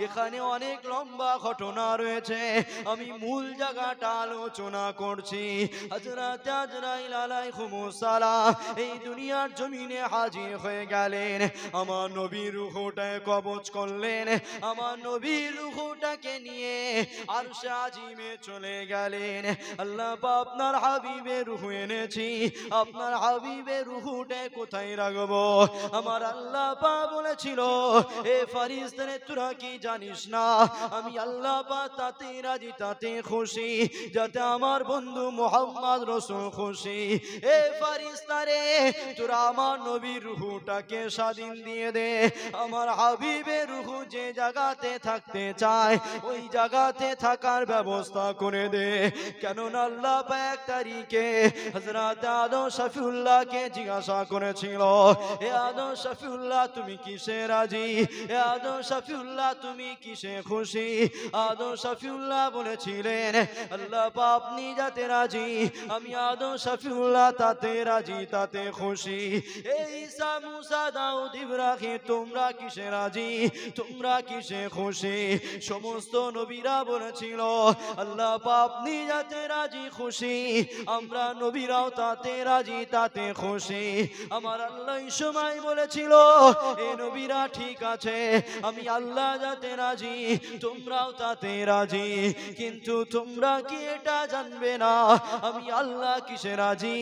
এখানে অনেক লম্বা ঘটনা রয়েছে, আমি মূল জায়গাটা আলোচনা করছি। হযরত আজরাইল আলাইহিস সালাম এই দুনিয়ার জমিনে হাজির হয়ে গেলেন, আমার নবীর রূহটা কবজ করলেন, আমার নবীর রূহটাকে নিয়ে আরশে আজিমে চলে গেলেন। আল্লাহ পাক আপনার হাবিবের রূহ এনেছি, আপনার হাবিবের রূহটা কোথায় রাখবো? আমার আল্লাহ পাক বলেছিল, এ ফেরেশতারে তোরা কি জানিস না, আমি আল্লাহ পাক তাতে রাজি তাতে খুশি যাতে আমার বন্ধু মুহাম্মদ রাসূল খুশি। এ ফেরেশতারে তোরা আমার নবীর রূহটাকে স্বাধীন দিয়ে দে, আমার হাবিবের রূহ যে জায়গাতে থাকতে চায় ওই জায়গাতে থাকার ব্যবস্থা করে দে। কেননা আল্লাহ পাক 1 তারিখে হযরত আদম শফিউল্লাহকে জিজ্ঞাসা করেছিল, এ আদম শফিউল্লাহ তুমি কিসে রাজি, এ আদম শফিউল্লাহ তুমি কিসে খুশি? আদম শফিউল্লাহ বলেছিলেন, আল্লাহ পাক আপনি যাতে রাজি আমি আদম শফিউল্লাহ তাতে রাজি তাতে খুশি। এই ঈসা মুসা দাউদ ইব্রাহিম তোমরা কিসে রাজি, তোমরা কিসে খুশি? সমস্ত নবীরা বলেছিল, আল্লাহ পাক আপনি যাতে রাজি খুশি আমরা নবীরাও তাতে রাজি তাতে খুশি। আমার আল্লাহ এই সময় বলেছিল, এ নবীরা ঠিক আছে আমি আল্লাহ যাতে রাজি তোমরাও তাতে রাজি, কিন্তু তোমরা কি এটা জানবে না আমি আল্লাহ কিসে রাজি,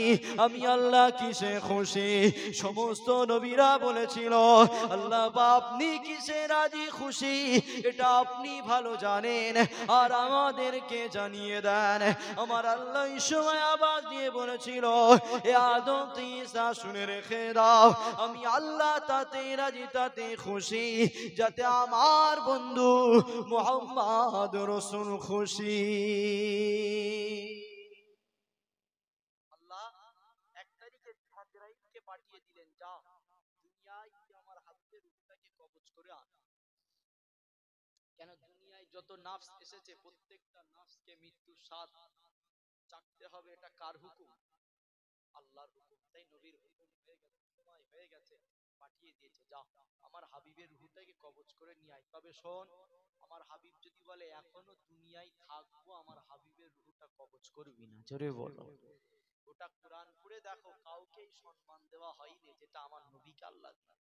আমি আল্লাহ কিসে খুশি? সমস্ত নবীরা বলেছিল, আল্লাহ আপনি কিসে রাজি খুশি এটা আপনি ভালো জানেন, আর আমাদেরকে জানিয়ে দেন। আমার আল্লাহ এই সময় আওয়াজ দিয়ে বলেছিল, এ আদম ঈসা শুনে রেখে দাও, আমি আল্লাহ তাতে রাজি তাতে খুশি যাতে আমার বন্ধু মুহাম্মদ রাসূল খুশি। আল্লাহ 1 তারিখে আজরাইলকে পাঠিয়ে দিলেন, যা দুনিয়ায় আমার হাবিবের রূহটাকে কবজ করে আন। কেন দুনিয়ায় যত নাফস এসেছে প্রত্যেকটা নাফসকে মৃত্যুর স্বাদ চাকতে হবে, এটা কার হুকুম? আল্লাহর হুকুম। তাই নবীর হুকুম হয়ে গেছে, সময় হয়ে গেছে, পাঠিয়ে দিয়েছে, যা আমার হাবিবের রূহটাকে কবজ করে নিয়ে আয়। তবে শোন, আমার হাবিব যদি বলে এখনো দুনিয়ায় থাকবো, আমার হাবিবের রূহটা কবজ করবি না। জোরে বলো। ওটা কোরআন পড়ে দেখো, কাউকেই সম্মান দেওয়া হয়নি যেটা আমার নবীকে আল্লাহ দিয়েছে।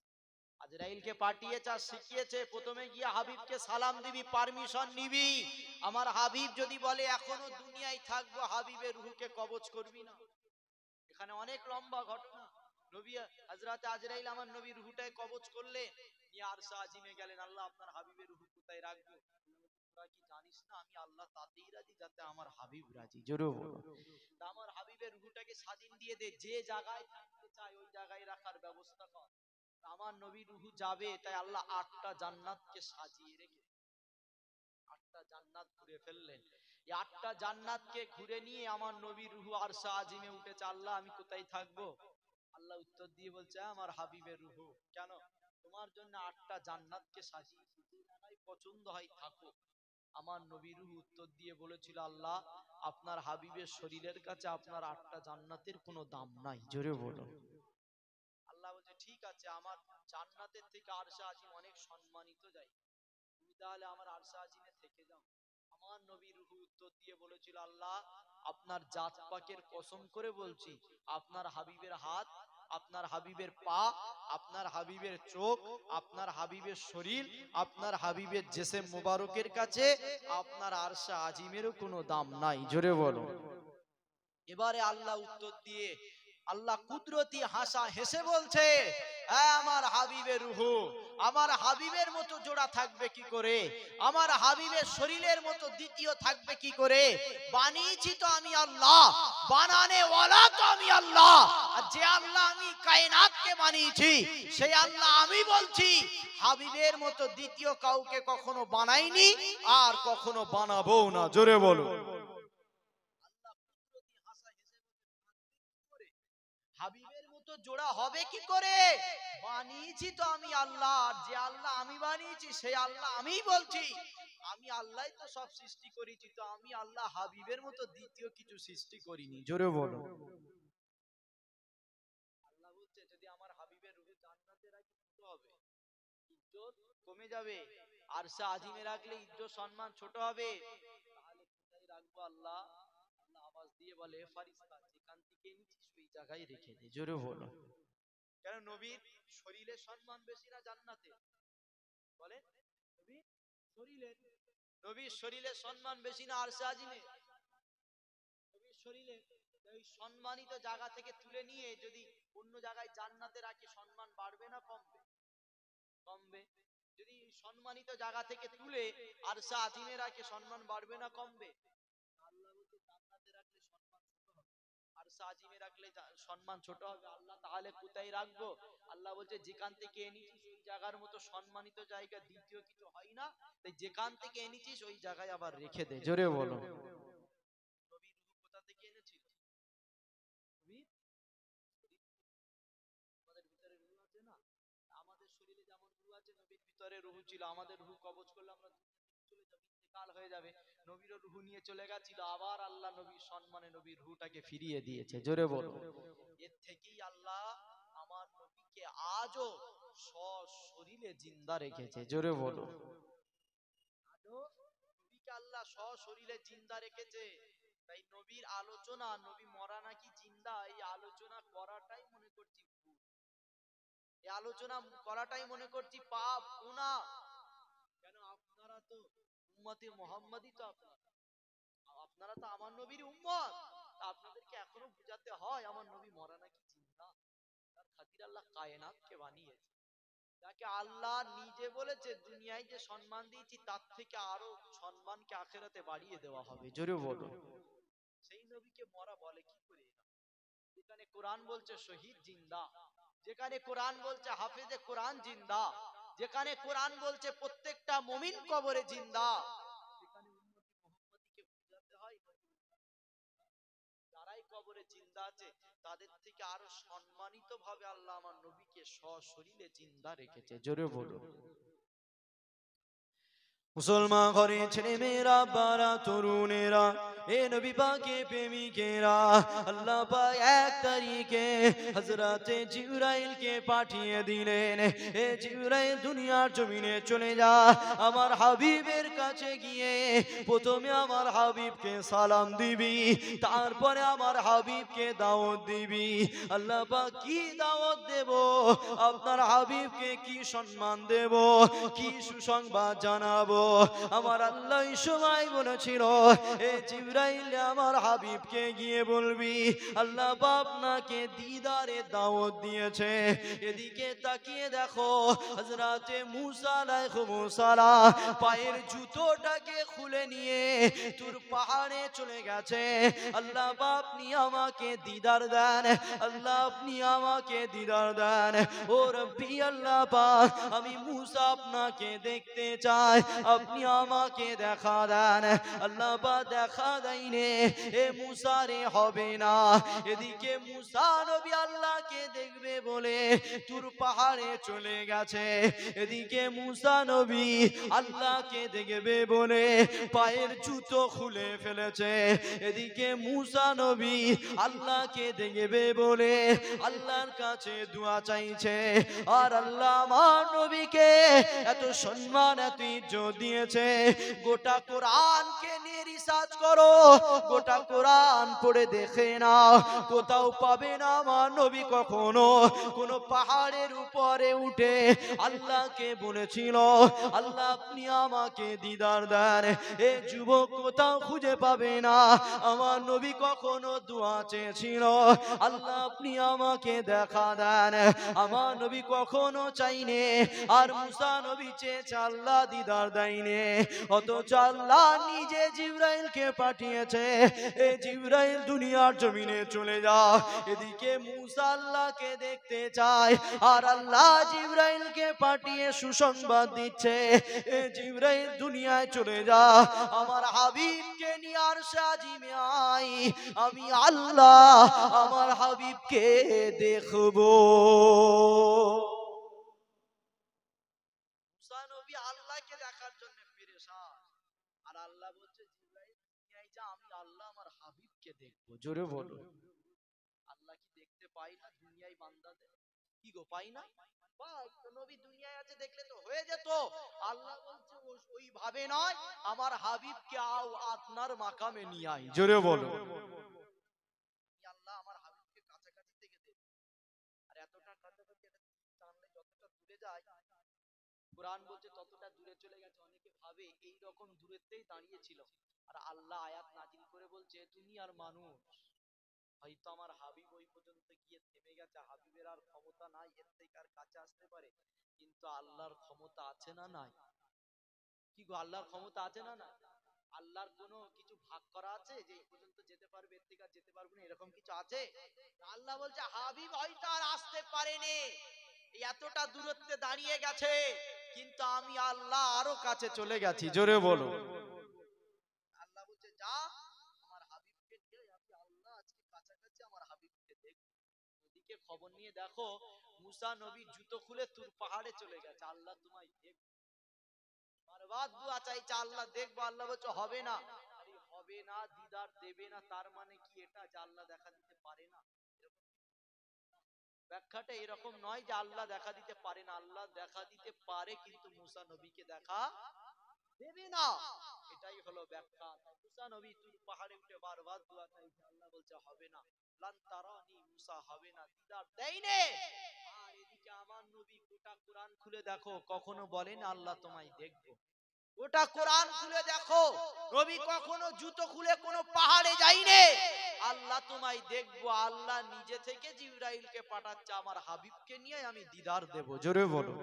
আজরাইলকে পাঠিয়েছে আর শিখিয়েছে, প্রথমে গিয়ে হাবিবকে সালাম দিবি, পারমিশন নিবি। আমার হাবিব যদি বলে এখনো দুনিয়ায় থাকবো, হাবিবের রূহকে কবজ করবি না। এখানে অনেক লম্বা ঘটনা। নবী হযরত আজরাইল আমার নবীর রূহটাকে কবজ করলেন, নিয়ে আরশে আজিমে গেলেন, আল্লাহ আপনার হাবিবের রূহ কোথায় রাখবো? তোরা কি জানিস না আমি আল্লাহ তাতেই রাজি যাতে আমার হাবিব রাজি। জোরে বলো। তা আমার হাবিবের রূহটাকে স্বাধীন দিয়ে দে, যে জায়গায় থাকতে চায় ওই জায়গায় রাখার ব্যবস্থা কর। আমার নবীর রূহ যাবে, তাই আল্লাহ 8টা জান্নাতকে সাজিয়ে রেখে 8টা জান্নাত ঘুরে ফেললেন। এই 8টা জান্নাতকে ঘুরে নিয়ে আমার নবীর রূহ আরশে আজিমে উঠেছে। আল্লাহ আমি কোথায় থাকবো? আল্লাহ উত্তর দিয়ে বলছে, আমার হাবিবের রূহ। কেন? তোমার জন্য 8টা জান্নাতকে সাজিয়েছি, যে জায়গায় পছন্দ হয় থাকো। আমার নবীর রূহ উত্তর দিয়ে বলেছিল, আল্লাহ আপনার হাবিবের শরীরের কাছে আপনার 8টা জান্নাতের কোনো দাম নাই। জোরে বলো। আল্লাহ বলছে, ঠিক আছে, আমার জান্নাতের থেকে আরশে আজিম অনেক সম্মানিত জায়গা, তুমি তাহলে আমার আরশে আজিমে থেকে যাও। আমার নবী রূহ উত্তর দিয়ে বলেছিল, আল্লাহ আপনার জাত পাকের কসম করে বলছি, আপনার হাবিবের হাত, আপনার হাবিবের পা, আপনার হাবিবের চোখ, আপনার হাবিবের শরীর, আপনার হাবিবের জিসম মুবারকের কাছে আপনার আরশে আজিমেরও কোনো দাম নাই। জোরে বলো। এবারে আল্লাহ উত্তর দিয়ে, আল্লাহ কুদরতি হাসা হেসে বলছে, আমার হাবিবের রূহ, আমার হাবিবের মতো জোড়া থাকবে কি করে, আমার হাবিবের শরীরের মতো দ্বিতীয় থাকবে কি করে, বানিয়েছি তো আমি আল্লাহ, বানানে ওয়ালা তো আমি আল্লাহ, আর যে আল্লাহ আমি কায়নাতকে বানিয়েছি সেই আল্লাহ আমি বলছি হাবিবের মতো দ্বিতীয় কাউকে কখনো বানাইনি আর কখনো বানাবো না। জোরে বলো। হাবিবের মতো জোড়া হবে কি করে, বানিয়েছি তো আমি আল্লাহ, যে আল্লাহ আমি বানিয়েছি সেই আল্লাহ আমি বলছি আমি আল্লাহই তো সব সৃষ্টি করেছি, তো আমি আল্লাহ হাবিবের মতো দ্বিতীয় কিছু সৃষ্টি করিনি। জোরে বলো। আল্লাহ বলছে, যদি আমার হাবিবের রূহ জান্নাতে রাখি ছোট হবে, ইজ্জত কমে যাবে, আরশে আজিমে রাখলে ইজ্জত সম্মান ছোট হবে, তাহলে কোথায় রাখবো আল্লাহ? আল্লাহ আওয়াজ দিয়ে বলে, ফারিস্তা যেখান থেকে এনেছিস ওই জায়গায় রেখে দে। জোরে বলো। কেন নবীর শরীরে সম্মান বেশি না জান্নাতে? বলে নবীর শরীরে, নবীর শরীরে সম্মান বেশি না আরশে আজিমে? নবীর শরীরে ওই সম্মানিত জায়গা থেকে তুলে নিয়ে যদি অন্য জায়গায় জান্নাতে রাখি সম্মান বাড়বে না কমবে? কমবে। যদি সম্মানিত জায়গা থেকে তুলে আরশে আজিমে রাখে সম্মান বাড়বে না কমবে? আল্লাহ বলতে জান্নাতে রাখলে সম্মান ছোট হবে, আরশে আজিমে রাখলে সম্মান ছোট হবে। আল্লাহ তাহলে কোথায় রাখবো? আল্লাহ বলছে, যেখান থেকে এনেছিস ওই জায়গার মতো সম্মানিত জায়গা দ্বিতীয় কিছু হয় না, তাই যেখান থেকে এনেছিস ওই জায়গায় আবার রেখে দে। জোরে বলো। নবী রূহ কোথা থেকে এনেছিল? আমাদের ভিতরে রূহ আছে না, আমাদের শরীরে যেমন রূহ আছে, নবীর ভিতরে রূহ ছিল। আমাদের রূহ কবজ করলে আমরা চলে যাব, ইন্তেকাল হয়ে যাবে। নবীর রূহ নিয়ে চলে গেছিল, আবার আল্লাহ নবীর সম্মানে নবীর রূহটাকে ফিরিয়ে দিয়েছে। জোরে বলো। এর থেকেই আল্লাহ আমার নবীকে আজও সশরীরে জিন্দা রেখেছে। জোরে বলো। আজও নবীকে আল্লাহ সশরীরে জিন্দা রেখেছে। তাই নবীর আলোচনা, নবী মরা নাকি জিন্দা, এই আলোচনা করাটাই মনে করছি ভুল, এই আলোচনা করাটাই মনে করছি পাপ, গুনাহ। কেন? আপনারা তো উম্মতে মুহাম্মাদি, তো আপনারা তো আমার নবীর উম্মত, আপনাদেরকে এখনো বুঝাতে হয় আমার নবী মরা নাকি জিন্দা। তার খাতির আল্লাহ কায়নাতকে বানিয়েছে, যাকে আল্লাহ নিজে বলেছে দুনিয়ায় যে সম্মান দিয়েছি তার থেকে আরো সম্মানকে আখিরাতে বাড়িয়ে দেওয়া হবে। জোরে বলো। সেই নবীকে মরা বলে কি করে? যেখানে কোরআন বলছে শহীদ জিন্দা, যেখানে কোরআন বলছে হাফেজে কোরআন জিন্দা, যেখানে কোরআন বলছে প্রত্যেকটা মুমিন কবরে জিন্দা, সেখানে উম্মতে মুহাম্মাদীকে বুঝাতে হয় যারাই কবরে জিন্দা আছে তাদের থেকে আরো সম্মানিত ভাবে আল্লাহ আমার নবীকে সশরীরে জিন্দা রেখেছে। জোরে বলো। মুসলমান ঘরে ছেলে মেয়েরা, বারা তরুণেরা, এ নবী পাকে প্রেমিকেরা, আল্লাহ পাক 1 তারিখে হযরতে জিবরাইলকে পাঠিয়ে দিলেন, এ জিবরাইল দুনিয়ার জমিনে চলে যা, আমার হাবিবের কাছে গিয়ে প্রথমে আমার হাবিবকে সালাম দিবি, তারপরে আমার হাবিবকে দাওয়াত দিবি। আল্লাহ পাক কি দাওয়াত দেব, আপনার হাবিবকে কি সম্মান দেব, কি সুসংবাদ জানাবো? আমার আল্লাহ সময় বলেছিল, এ জিবরাইল আমার হাবিবকে গিয়ে বলবি আল্লাহ আপনাকে দিদারে দাওয়াত দিয়েছে। এদিকে তাকিয়ে দেখো, হযরতে মুসা আলাইহিস সালাম পায়ের জুতোটাকে খুলে নিয়ে তুর পাহাড়ে চলে গেছে। আল্লাহ আপনি আমাকে দিদার দেন, আল্লাহ আপনি আমাকে দিদার দেন। ও রব্বি আল্লাহ পাক, আমি মুসা আপনাকে দেখতে চাই, আপনি আমাকে দেখা দেন। আল্লাহ পাক দেখা দেয়নি, এ মুসা রে হবে না। এদিকে মুসা নবী আল্লাহকে দেখবে বলে তুর পাহাড়ে চলে গেছে, এদিকে মুসা নবী আল্লাহকে দেখবে বলে পায়ের জুতো খুলে ফেলেছে। এদিকে মুসা নবী আল্লাহকে দেখবে বলে আল্লাহর কাছে দোয়া চাইছে। আর আল্লাহ আমার নবীকে এত সম্মান এত ইজ্জত দিয়েছে। গোটা কোরআনকে নিয়ে রিসার্চ করো, গোটা কোরআন পড়ে দেখে না, কোথাও পাবে না আমার নবী কখনো কোন পাহাড়ের উপরে উঠে আল্লাহকে বলেছিল আল্লাহ আপনি আমাকে দিদার দেন। এ যুবক কোথাও খুঁজে পাবে না আমার নবী কখনো দোয়া চেয়েছিল আল্লাহ আপনি আমাকে দেখা দেন। আমার নবী কখনো চাইনে, আর মুসা নবী চেয়েছে আল্লাহ দিদার দেয়নি, অথচ আল্লাহ নিজে জিবরাইলকে পাঠিয়েছে, এ জিবরাইল দুনিয়ার জমিনে চলে যা। এদিকে মুসা আল্লাহকে দেখতে চায়, আর আল্লাহ জিবরাইলকে পাঠিয়ে সুসংবাদ দিচ্ছে, এ জিবরাইল দুনিয়ায় চলে যা, আমার হাবিবকে নিয়ে আরশে আজিমে আয়, আমি আল্লাহ আমার হাবিবকে দেখবো। মুসা নবী আল্লাহকে দেখার জন্য পেরেশান, আর আল্লাহ বলছে জিবরাইল দুনিয়ায় যা, আমি আল্লাহ আমার হাবিবকে দেখবো। জোরে বলো, আল্লাহ কি দেখতে পাই না দুনিয়ায় বান্দাদের? কি গো পাই না? পাই তো, নবী দুনিয়ায় আছে দেখলে তো হয়ে যেত। আল্লাহ বলছে ওইভাবে নয়, আমার হাবিবকে আও আপনার মাকামে নিয়ে আই। জোরে বলো, আল্লাহ আমার হাবিবকে কাছাকাছি থেকে দেখবে। আর এতটা কাছাকাছি, এটা টানলে যতটা দূরে যায়, কোরআন বলছে ততটা দূরে চলে গেছে। অনেকে ভাবে এই রকম দূরেতেই দাঁড়িয়ে ছিল, আর আল্লাহ আয়াত নাজিল করে বলছে তুমি আর মানুষ, হয়তো আমার হাবিব ওই পর্যন্ত গিয়ে থেমে গেছে, হাবিবের আর ক্ষমতা নাই এর থেকে আর কাছে আসতে পারে, কিন্তু আল্লাহর ক্ষমতা আছে না নাই? কি গো, আল্লাহর ক্ষমতা আছে না নাই? আল্লাহর কোনো কিছু ভাগ করা আছে যে এই পর্যন্ত যেতে পারবে এর থেকে আর যেতে পারবে না, এরকম কিছু আছে? আল্লাহ বলছে হাবিব হয়তো আর আসতে পারেনি, এতটা দূরত্বে দাঁড়িয়ে গেছে, কিন্তু আমি আল্লাহ আরো কাছে চলে গেছি। জোরে বলো, আল্লাহ বলছে যা আমার হাবিবকে নিয়ে, আমি আল্লাহ আজকে কাছাকাছি আমার হাবিবকে দেখো। ওদিকে খবর নিয়ে দেখো মুসা নবী জুতো খুলে তুর পাহাড়ে চলে গেছে, আল্লাহ তোমায় দেখো। বারবার দুআ চাইছে আল্লাহ দেখবো, আল্লাহ বলছে হবে না। আরে হবে না, দিদার দেবে না, তার মানে কি এটা যে আল্লাহ দেখা দিতে পারে না? ব্যাখ্যাটা এরকম নয় যে আল্লাহ দেখা দিতে পারে না, আল্লাহ দেখা দিতে পারে কিন্তু মুসা নবীকে দেখা দেবে না, এটাই হলো ব্যাখ্যা। মুসা নবী তুর পাহাড়ে উঠে বারবার দোয়া চাইছে, আল্লাহ বলছে হবে না, লান তারানি, মুসা হবে না, দিদার দেয়নি। আর এদিকে আমার নবী গোটা কোরআন খুলে দেখো, কখনো বলেন আল্লাহ তোমায় দেখবো? গোটা কোরআন খুলে দেখো, নবী কখনো জুতো খুলে কোনো পাহাড়ে যায়নি আল্লাহ তোমায় দেখবো, আল্লাহ নিজে থেকে জিবরাইলকে পাঠাচ্ছে আমার হাবিবকে নিয়ে আমি দিদার দেব। জোরে বলো,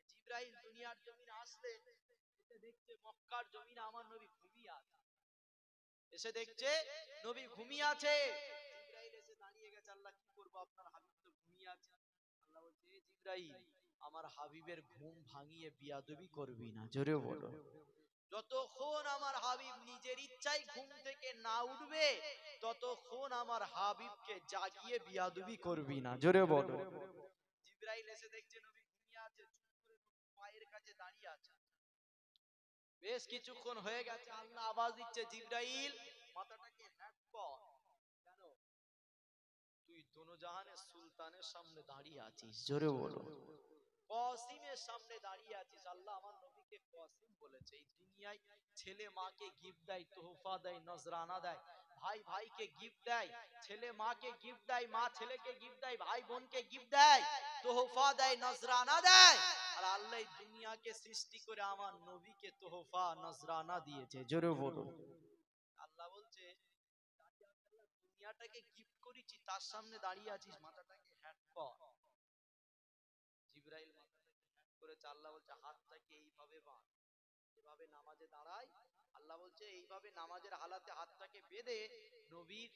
জিবরাইল দুনিয়ার জমিনে আসলে এসে দেখছে মক্কার জমিনে আমার নবী ঘুমিয়ে আছে, এসে দেখছে নবী ঘুমিয়ে আছে, জিবরাইল এসে দাঁড়িয়ে গেছে, আল্লাহ কি করবো আপনার হাবিব তো ঘুমিয়ে আছে। আল্লাহ বলছে এ জিবরাইল আমার হাবিবের ঘুম ভাঙিয়ে বিয়াদবি করবি না। জোরে বলো, যতক্ষণ আমার হাবিব নিজের ইচ্ছায় ঘুম থেকে না উঠবে ততক্ষণ আমার হাবিবকে জাগিয়ে বিয়াদবি করবি না। জোরে বলো, জিবরাইল এসে দেখছে নবী ঘুমিয়ে আছে, চুপ করে পায়ের কাছে দাঁড়িয়ে আছে, বেশ কিছুক্ষণ হয়ে গেছে, আল্লাহ আওয়াজ দিচ্ছে জিবরাইল মাথাটাকে হ্যাট কর। কেন? তুই দোনোজাহানের সুলতানের সামনে দাঁড়িয়ে আছিস। জোরে বলো, কসিমের সামনে দাঁড়িয়ে আছিস। আল্লাহ আমার নবীকে কসিম বলেছে। এই দুনিয়ায় ছেলে মাকে গিফট দেয়, তোহফা দেয়, নজরানা দেয়, ভাই ভাইকে গিফট দেয়, ছেলে মাকে গিফট দেয়, মা ছেলেকে গিফট দেয়, ভাই বোনকে গিফট দেয়, তোহফা দেয়, নজরানা দেয়। আর আল্লাহ দুনিয়াকে সৃষ্টি করে আমার নবীকে তোহফা নজরানা দিয়েছে। জোরে বলো, আল্লাহ বলছে দুনিয়াটাকে গিফট করেছি, তার সামনে দাঁড়িয়ে আছিস, মাথাটাকে হ্যাট কর। জিবরাইল মাথাটাকে হ্যাট করেছে, আল্লাহ বলছে হাতটাকে এইভাবে বাঁধ, এভাবে নামাজে দাঁড়ায়। আল্লাহ বলছে এইভাবে নামাজের হালাতে হাতটাকে বেঁধে নবীর